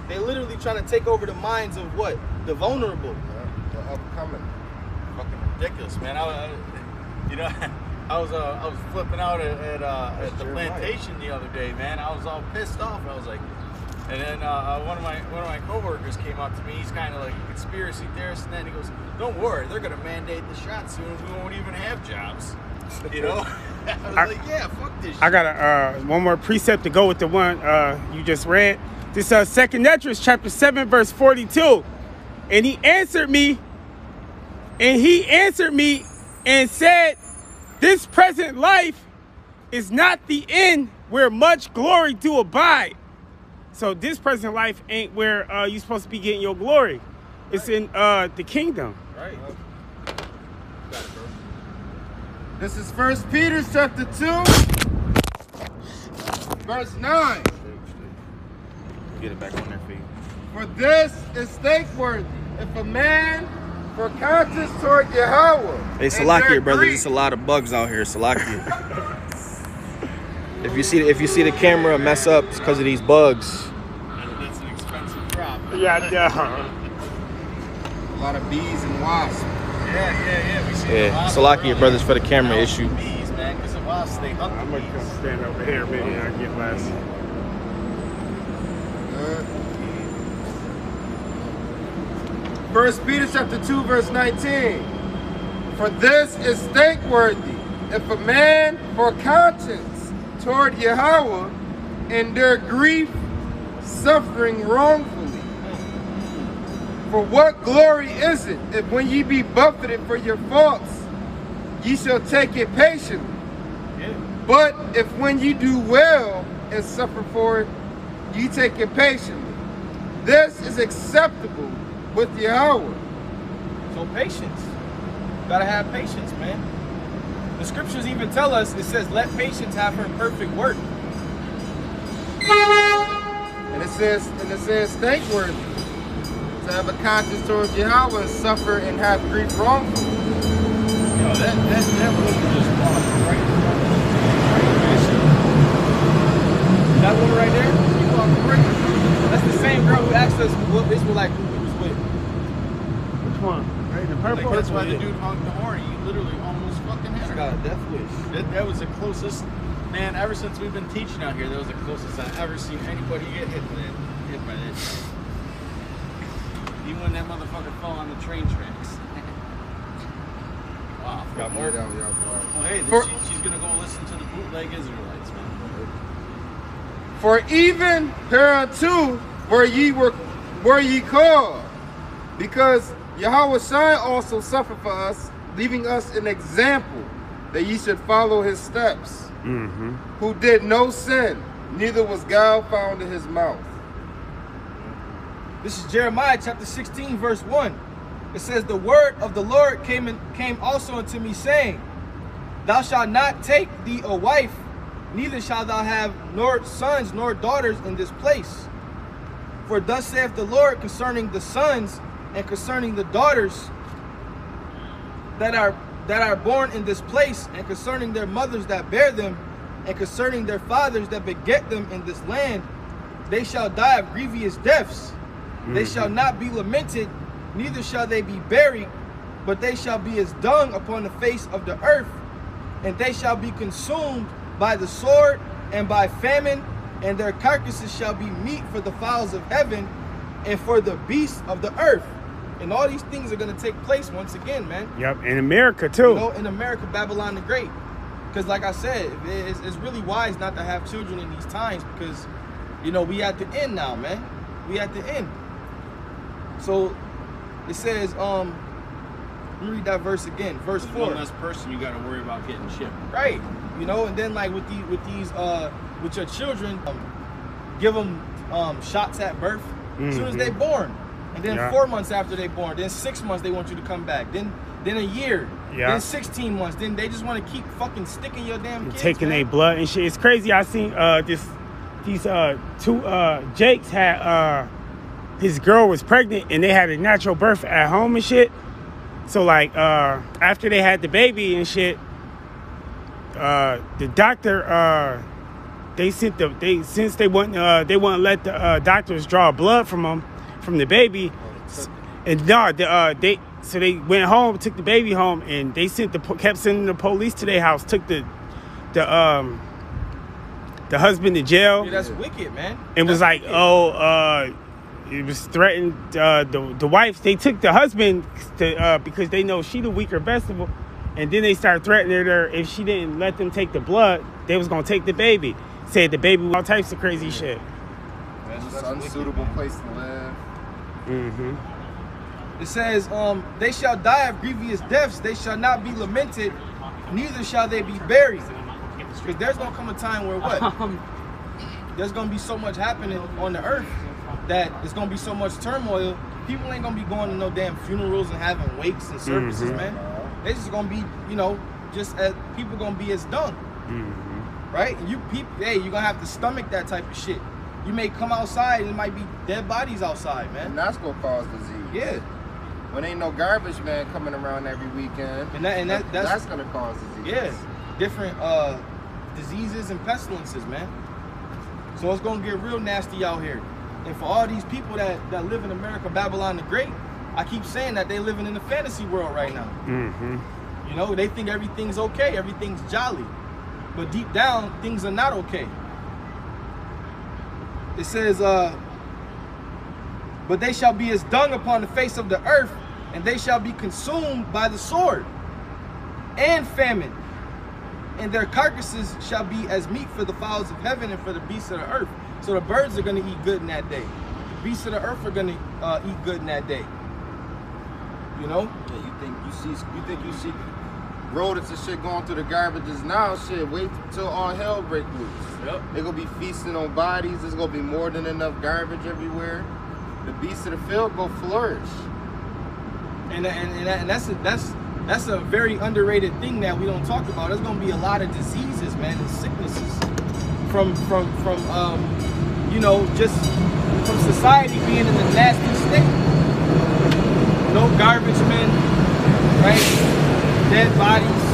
They literally trying to take over the minds of what? The vulnerable. Yeah, the upcoming. Fucking ridiculous, man. I was flipping out at the plantation the other day, man. I was all pissed off. I was like, and then one of my coworkers came up to me. He's kind of like a conspiracy theorist, and then he goes, "Don't worry, they're gonna mandate the shot soon. We won't even have jobs." You know? I was like, "Yeah, fuck this shit." I got one more precept to go with the one you just read. This 2nd Esdras chapter 7 verse 42, and he answered me and said, "This present life is not the end where much glory do abide." So this present life ain't where you're supposed to be getting your glory. It's in the kingdom. Right. This is 1 Peter chapter 2, verse 9. Get it back on their feet. For this is thankworthy, if a man for conscience toward Yahawah. Hey, Salakia, brother, there's a lot of bugs out here, Salakia. If you see the camera mess up, it's because of these bugs. That's an expensive crop. Yeah. A lot of bees and wasps. Yeah. We see Salakia, brothers, for the camera issue. Bees, man, because the wasps, they hunt I'm the gonna bees. come stand over here, maybe I get less. 1 Peter chapter 2, verse 19. For this is thankworthy, if a man for conscience toward Yahawah endure grief, suffering wrongfully. For what glory is it, if when ye be buffeted for your faults, ye shall take it patiently? Yeah. But if when you do well and suffer for it, ye take it patiently, this is acceptable with Yahweh. So patience. Gotta have patience, man. The scriptures even tell us, it says, let patience have her perfect work. And it says thankworthy to have a conscience towards Yahweh and suffer and have grief wrongfully. Yo, that woman just walked right in front of me. That woman right there, she walked right in front of me. That's the same girl who asked us what Israelite group we was with. Which one? Right, the purple. That's why the dude honked the horn. You literally almost fucking hit She her. got a death wish. That was the closest, man, ever since we've been teaching out here, that was the closest I've ever seen anybody get hit by that. Even when that motherfucker fell on the train tracks. Wow, got more. Oh, hey, she's gonna go listen to the bootleg Israelites, man. For even hereunto were ye called, because Yahawashi also suffered for us, leaving us an example that ye should follow his steps, who did no sin, neither was guile found in his mouth. This is Jeremiah chapter 16, verse 1. It says, the word of the Lord came also unto me, saying, thou shalt not take thee a wife, neither shalt thou have nor sons nor daughters in this place. For thus saith the Lord concerning the sons and concerning the daughters that are born in this place, and concerning their mothers that bear them, and concerning their fathers that beget them in this land, they shall die of grievous deaths. They shall not be lamented, neither shall they be buried, but they shall be as dung upon the face of the earth, and they shall be consumed by the sword and by famine, and their carcasses shall be meat for the fowls of heaven and for the beasts of the earth. And all these things are going to take place once again, man. Yep, in America too. You know, in America, Babylon the Great. Because like I said, it's really wise not to have children in these times, because, you know, we at the end now, man. We at the end. So it says, let me read that verse again, verse 4. One less person you got to worry about getting shipped. Right. You know, and then like with your children, give them shots at birth as soon as they're born, and then 4 months after they're born, then 6 months they want you to come back, then a year, then 16 months, then they just want to keep fucking sticking your damn kids, taking their blood and shit. It's crazy. I seen these two Jakes had his girl was pregnant and they had a natural birth at home and shit. So like after they had the baby and shit, the doctor since they wouldn't let the doctors draw blood from the baby, and so they went home, took the baby home, and they kept sending the police to their house, took the husband to jail. Yeah, that's wicked, man. And was like, wicked. It was threatened. The wife, they took the husband to because they know she the weaker vessel, and then they started threatening her if she didn't let them take the blood, they was gonna take the baby. Said the baby, all types of crazy shit. It's an unsuitable place to live. It says, they shall die of grievous deaths, they shall not be lamented, neither shall they be buried. Because there's gonna come a time where what? There's gonna be so much happening on the earth that there's gonna be so much turmoil. People ain't gonna be going to no damn funerals and having wakes and services, man. They're just gonna be, you know, just as people gonna be as dung. Right? And you're gonna have to stomach that type of shit. You may come outside and it might be dead bodies outside, man. And that's gonna cause disease. Yeah. When ain't no garbage man coming around every weekend, that's gonna cause disease. Yeah. Different diseases and pestilences, man. So it's gonna get real nasty out here. And for all these people that live in America, Babylon the Great, I keep saying that they living in the fantasy world right now. You know, they think everything's okay, everything's jolly. But deep down, things are not okay. It says, but they shall be as dung upon the face of the earth, and they shall be consumed by the sword and famine. And their carcasses shall be as meat for the fowls of heaven and for the beasts of the earth. So the birds are going to eat good in that day. The beasts of the earth are going to eat good in that day. You know? Yeah, you think you see rodents and shit going through the garbages now? Shit, wait till all hell break loose. Yep. They're gonna be feasting on bodies. There's gonna be more than enough garbage everywhere. The beasts of the field go flourish. And that's a very underrated thing that we don't talk about. There's gonna be a lot of diseases, man, and sicknesses from you know, just from society being in a nasty state. No garbage men, right? Dead bodies.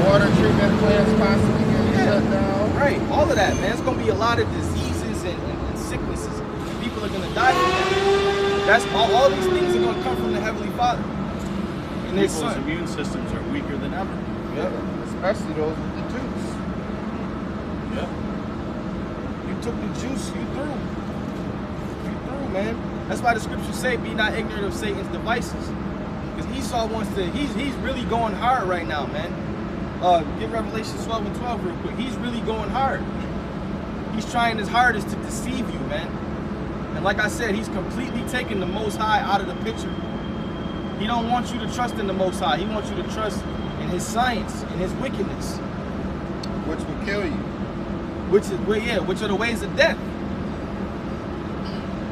Water treatment plants constantly getting shut down. Right, all of that, man. It's gonna be a lot of diseases and sicknesses. And people are gonna die from that. That's all these things are gonna come from the Heavenly Father. And His People's Son. immune systems are weaker than ever. Yep. Especially those with the juice. Yep. You took the juice, you threw, man. That's why the scriptures say, be not ignorant of Satan's devices. Because Esau wants to, he's really going hard right now, man. Get Revelation 12 and 12 real quick. He's really going hard. He's trying his hardest to deceive you, man. And like I said, he's completely taking the Most High out of the picture. He don't want you to trust in the Most High. He wants you to trust in his science and his wickedness. Which will kill you. Which are the ways of death.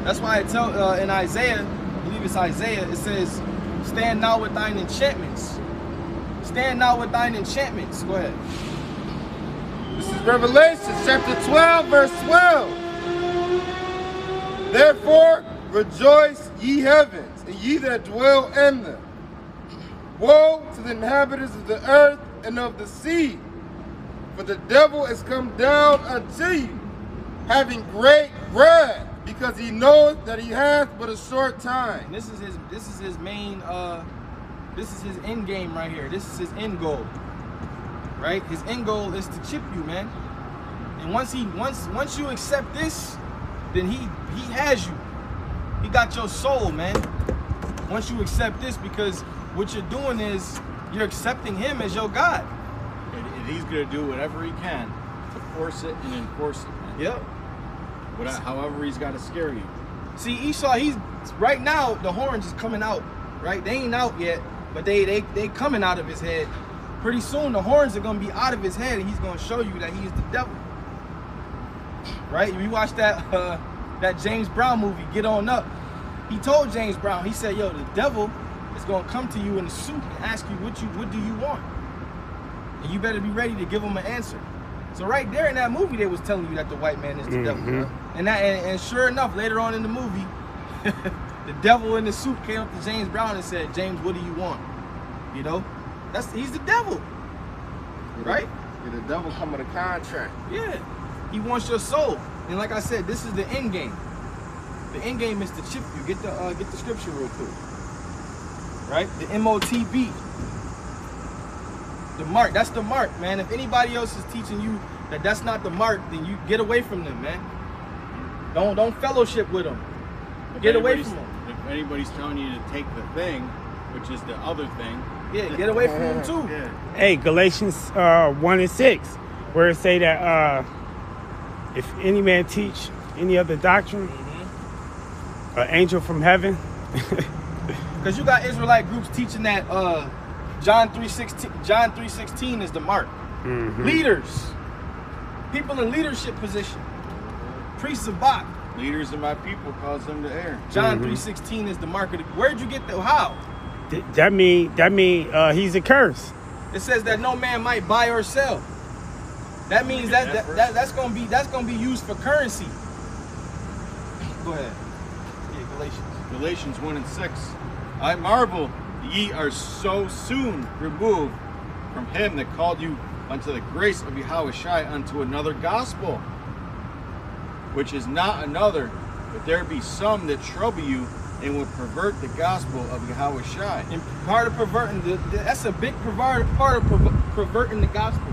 That's why it tells in Isaiah, I believe it's Isaiah, it says, stand now with thine enchantments. Stand now with thine enchantments. Go ahead. This is Revelation chapter 12, verse 12. Therefore rejoice, ye heavens, and ye that dwell in them. Woe to the inhabitants of the earth and of the sea, for the devil is come down unto you, having great wrath, because he knoweth that he hath but a short time. And this is his main this is his end game right here. This is his end goal. Right? His end goal is to chip you, man. And once you accept this, then he has you. He got your soul, man. Once you accept this, because what you're doing is you're accepting him as your God. And he's gonna do whatever he can to force it and enforce it, man. Yep. However he's got to scare you. See, Esau, he's right now, the horns is coming out, right? They ain't out yet, but they coming out of his head. Pretty soon the horns are gonna be out of his head, and he's gonna show you that he's the devil. Right? You watch that that James Brown movie, Get On Up. He told James Brown, he said, yo, the devil is gonna come to you in a suit and ask you what do you want? And you better be ready to give him an answer. So right there in that movie, they was telling you that the white man is the devil. And sure enough, later on in the movie, the devil in the suit came up to James Brown and said, James, what do you want? You know, he's the devil, right? Yeah, the devil come with a contract. Yeah, he wants your soul. And like I said, this is the end game. The end game is to chip you. Get the scripture real quick, right? The MOTB. The mark, that's the mark, man. If anybody else is teaching you that that's not the mark, then you get away from them, man. Don't fellowship with them. Get away from them. If anybody's telling you to take the thing, which is the other thing, yeah, get away from them too. Yeah. Hey, Galatians 1 and 6, where it say that if any man teach any other doctrine, an angel from heaven. Because you got Israelite groups teaching that John 3:16 is the mark. Leaders, people in leadership position, priests of Bach. Leaders of my people cause them to err. John 3:16 is the mark of the, where'd you get that? How? That mean he's a curse. It says that no man might buy or sell. That means that's gonna be used for currency. Go ahead. Yeah, Galatians 1 and 6. I marvel that ye are so soon removed from him that called you unto the grace of Yahawashi unto another gospel, which is not another, but there be some that trouble you and will pervert the gospel of Yahawashi. And part of perverting, that's a big part of perverting the gospel.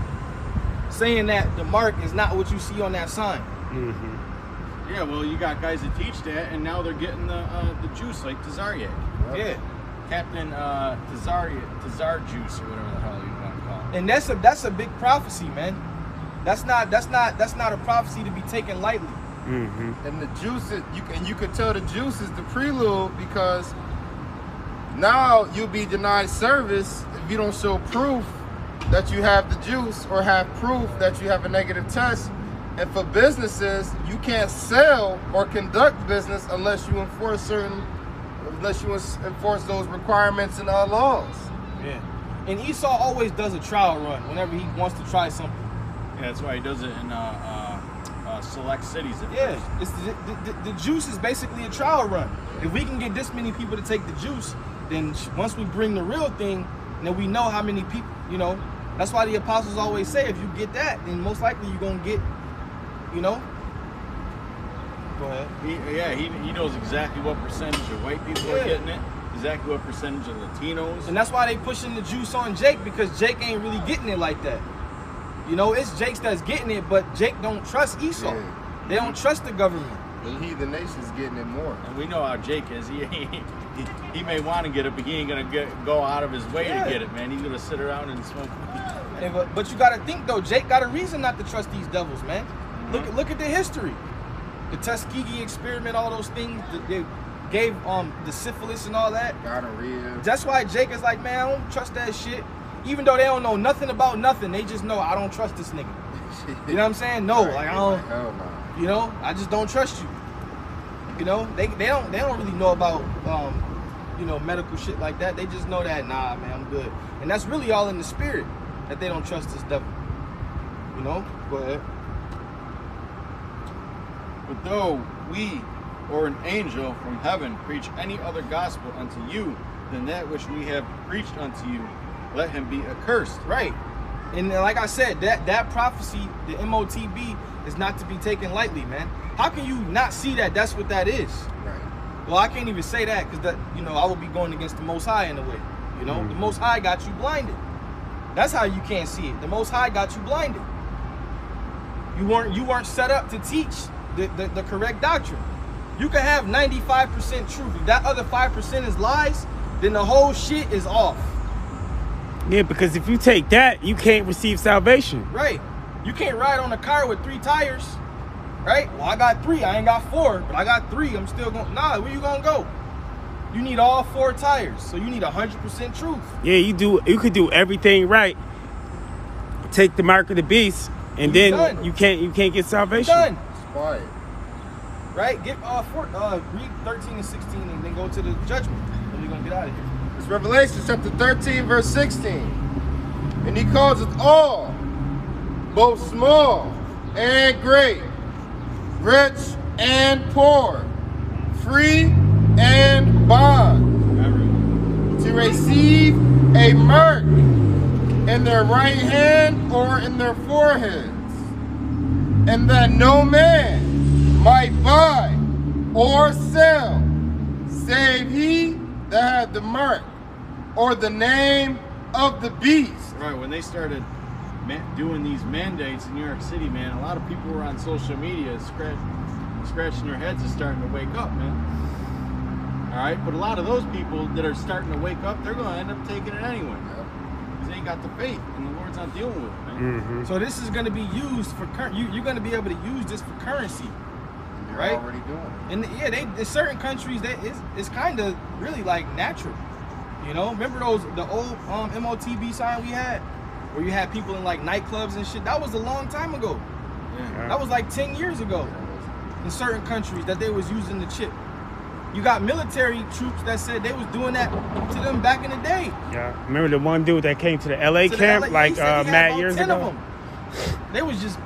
Saying that the mark is not what you see on that sign. Yeah, well, you got guys that teach that, and now they're getting the juice like Tazariak. Yeah. Captain Tazar juice or whatever the hell you want to call it. And that's a big prophecy, man. That's not a prophecy to be taken lightly. And the juice is, you could tell the juice is the prelude, because now you'll be denied service if you don't show proof that you have the juice, or have proof that you have a negative test. And for businesses, you can't sell or conduct business unless you enforce those requirements and laws. Yeah. And Esau always does a trial run whenever he wants to try something. Yeah, that's why he does it in select cities. Yeah, it's the juice is basically a trial run. If we can get this many people to take the juice, then once we bring the real thing, then we know how many people, you know. That's why the apostles always say, if you get that, then most likely you're going to get, you know. Go ahead. He knows exactly what percentage of white people are getting it, exactly what percentage of Latinos. And that's why they pushing the juice on Jake, because Jake ain't really getting it like that. You know, it's Jake that's getting it, but Jake don't trust Esau. They don't trust the government. The heathen nation's getting it more. And we know how Jake is. He may want to get it, but he ain't gonna go out of his way to get it, man. He's gonna sit around and smoke. But you got to think though, Jake got a reason not to trust these devils, man. Look at the history, the Tuskegee experiment, all those things that they gave the syphilis and all that. Gonorrhea. That's why Jake is like, man, I don't trust that shit. Even though they don't know nothing about nothing, they just know I don't trust this nigga. You know what I'm saying? No, like I don't. Hell no. You know, I just don't trust you. You know, they don't really know about you know, medical shit like that. They just know that, nah, man, I'm good. And that's really all in the spirit, that they don't trust this devil. You know? Go ahead. But though we or an angel from heaven preach any other gospel unto you than that which we have preached unto you, let him be accursed. Right. And like I said, that prophecy, the MOTB, is not to be taken lightly, man. How can you not see that that's what that is? Right. Well, I can't even say that because that, you know, I would be going against the Most High in a way. You know, the Most High got you blinded. That's how you can't see it. The Most High got you blinded. You weren't set up to teach the correct doctrine. You can have 95% truth. If that other 5% is lies, then the whole shit is off. Yeah, because if you take that, you can't receive salvation. Right. You can't ride on a car with 3 tires. Right? Well, I got 3. I ain't got 4, but I got 3. I'm still going. Nah, where you gonna go? You need all 4 tires, so you need 100% truth. Yeah, you could do everything right. Take the mark of the beast, and then done. you can't get salvation. Done. It's quiet. Right? Get read 13 and 16, and then go to the judgment. Then we're gonna get out of here. It's Revelation chapter 13, verse 16. And he calls us all, both small and great, rich and poor, free and bond, to receive a mark in their right hand or in their foreheads, and that no man might buy or sell, save he that had the mark or the name of the beast. Right, when they started doing these mandates in New York City, man, a lot of people were on social media scratching their heads and starting to wake up, man. All right, but a lot of those people that are starting to wake up, they're going to end up taking it anyway. Because they ain't got the faith, and the Lord's not dealing with it, man. So this is going to be used for you're going to be able to use this for currency. You're right? already doing it. And yeah, in certain countries it's kind of really like natural. You know, remember the old MOTB sign we had, where you had people in like nightclubs and shit? That was a long time ago. Yeah. That was like 10 years ago. In certain countries that they was using the chip. You got military troops that said they was doing that to them back in the day. Yeah, remember the one dude that came to the LA camp like mad years ago? They was just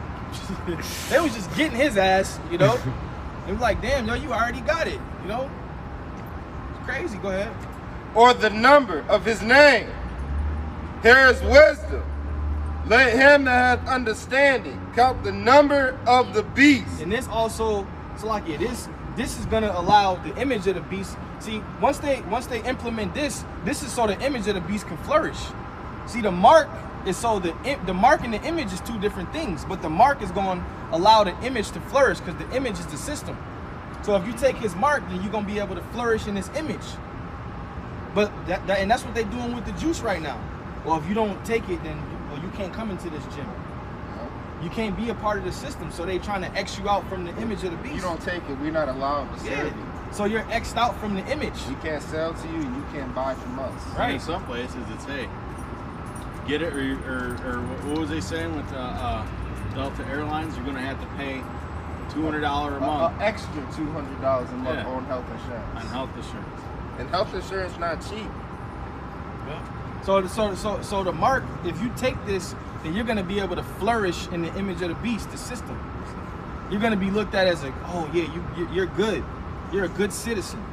getting his ass, you know. It was like, damn, yo, you already got it, you know. It's crazy. Go ahead. Or the number of his name. Here is wisdom. Let him that hath understanding count the number of the beast. And this also, so like, yeah, this is gonna allow the image of the beast. See, once they implement this is so the image of the beast can flourish. See, the mark is so the mark and the image is 2 different things, but the mark is going to allow the image to flourish because the image is the system. So if you take his mark, then you're gonna be able to flourish in his image. But and that's what they're doing with the juice right now. Well, if you don't take it, then you can't come into this gym. You can't be a part of the system. So they trying to X you out from the image of the beast. You don't take it, we're not allowed to serve you. So you're X'd out from the image. We can't sell to you, and you can't buy from us. Right. In some places, it's hey, get it or what was they saying with Delta Airlines? You're going to have to pay $200 a month. Extra $200 a month on health insurance. On health insurance. And health insurance not cheap. Yeah. So the mark, if you take this, then you're going to be able to flourish in the image of the beast, the system. You're going to be looked at as like, oh yeah, you're good. You're a good citizen.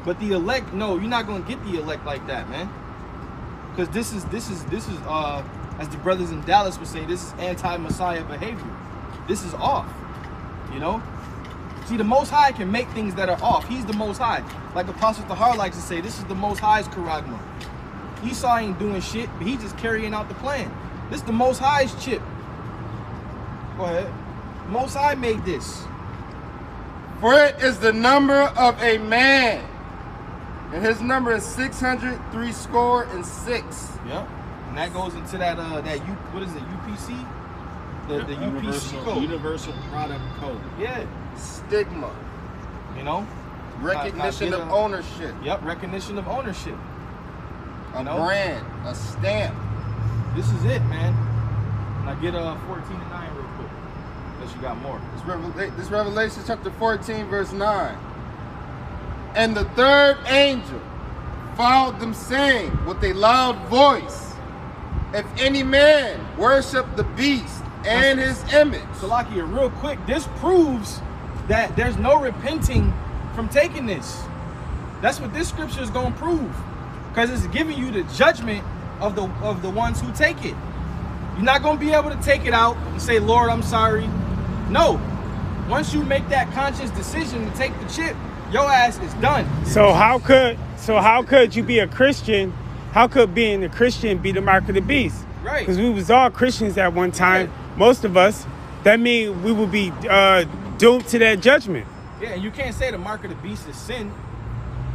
But the elect, no, you're not going to get the elect like that, man. Because this is as the brothers in Dallas would say, this is anti-Messiah behavior. This is off, you know? See, the Most High can make things that are off. He's the Most High. Like Apostle Tahar likes to say, this is the Most High's charagma. Esau ain't doing shit, but he's just carrying out the plan. This is the Most High's chip. Go ahead. Most High made this. For it is the number of a man, and his number is 666. Yep. And that goes into that what is it, UPC? The UPC code. Universal Product Code. Yeah. Stigma. You know? Recognition of ownership. Yep, recognition of ownership. A brand, a stamp. This is it, man. Now get 14:9 real quick. Unless you got more. This Revelation chapter 14, verse 9. And the third angel followed them, saying with a loud voice, if any man worship the beast and his image. Salakia, real quick, this proves that there's no repenting from taking this. That's what this scripture is going to prove. Because it's giving you the judgment of the ones who take it. You're not going to be able to take it out and say, Lord, I'm sorry. No. Once you make that conscious decision to take the chip, your ass is done. So how could you be a Christian? How could being a Christian be the mark of the beast? Right. Because we was all Christians at one time. Yeah. Most of us. That means we would be doomed to that judgment. Yeah, and you can't say the mark of the beast is sin,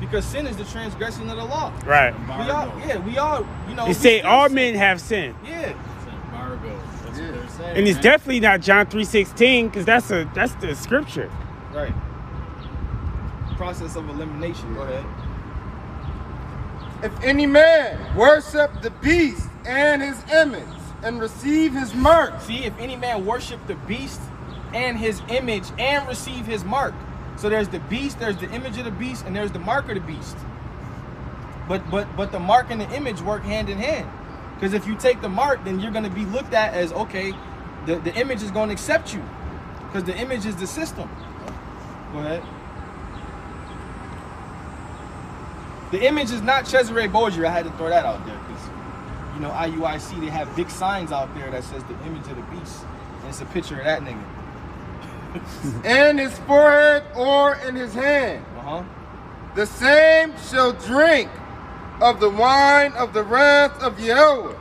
because sin is the transgression of the law. Right. We all, you know. They say all men have sinned. Yeah. It's embargo. That's what they're saying. And it's definitely not John 3:16, because that's the scripture. Right. Process of elimination. Go ahead. If any man worship the beast and his image and receive his mark. See, if any man worship the beast and his image and receive his mark. So there's the beast, there's the image of the beast, and there's the mark of the beast. But the mark and the image work hand in hand. Because if you take the mark, then you're going to be looked at as, okay, the image is going to accept you. Because the image is the system. Go ahead. The image is not Cesare Borgia. I had to throw that out there. Because, you know, IUIC, they have big signs out there that says the image of the beast. And it's a picture of that nigga. In his forehead or in his hand. The same shall drink of the wine of the wrath of Yahweh,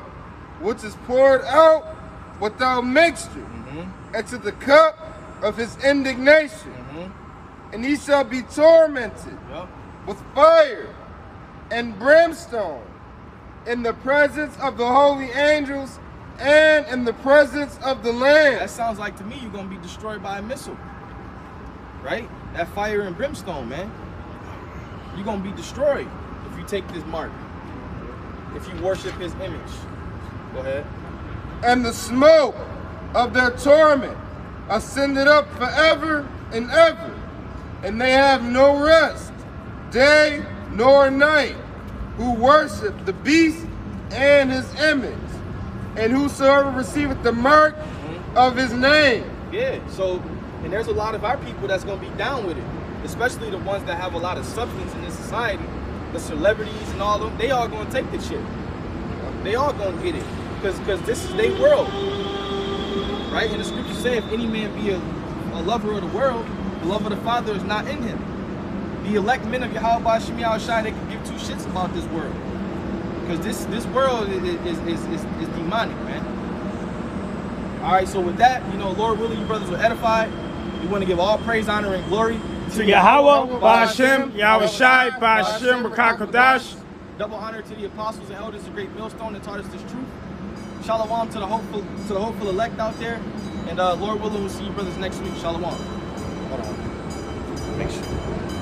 which is poured out without mixture, into the cup of his indignation. And he shall be tormented with fire and brimstone in the presence of the holy angels and in the presence of the Lamb. That sounds like to me you're going to be destroyed by a missile. Right? That fire and brimstone, man. You're going to be destroyed if you take this mark. If you worship his image. Go ahead. And the smoke of their torment ascended up forever and ever. And they have no rest, day nor night, who worship the beast and his image. And whosoever receiveth the mark of his name. Yeah, so, and there's a lot of our people that's going to be down with it. Especially the ones that have a lot of substance in this society. The celebrities and all of them, they all going to take the chip. They all going to get it. Because this is their world. Right? And the scripture says, if any man be a lover of the world, the love of the Father is not in him. The elect men of Yahawah, Yahawashi, they can give two shits about this world. Because this world is demonic, man. All right, so with that, you know, Lord willing, you brothers will edify. We want to give all praise, honor, and glory to Yahawah, bahasham, Yahawashi, bahasham, Kodash. Double honor to the apostles and elders, the great millstone that taught us this truth. Shalom to the hopeful elect out there. And Lord willing, we'll see you brothers next week. Shalom. Hold on. Make sure.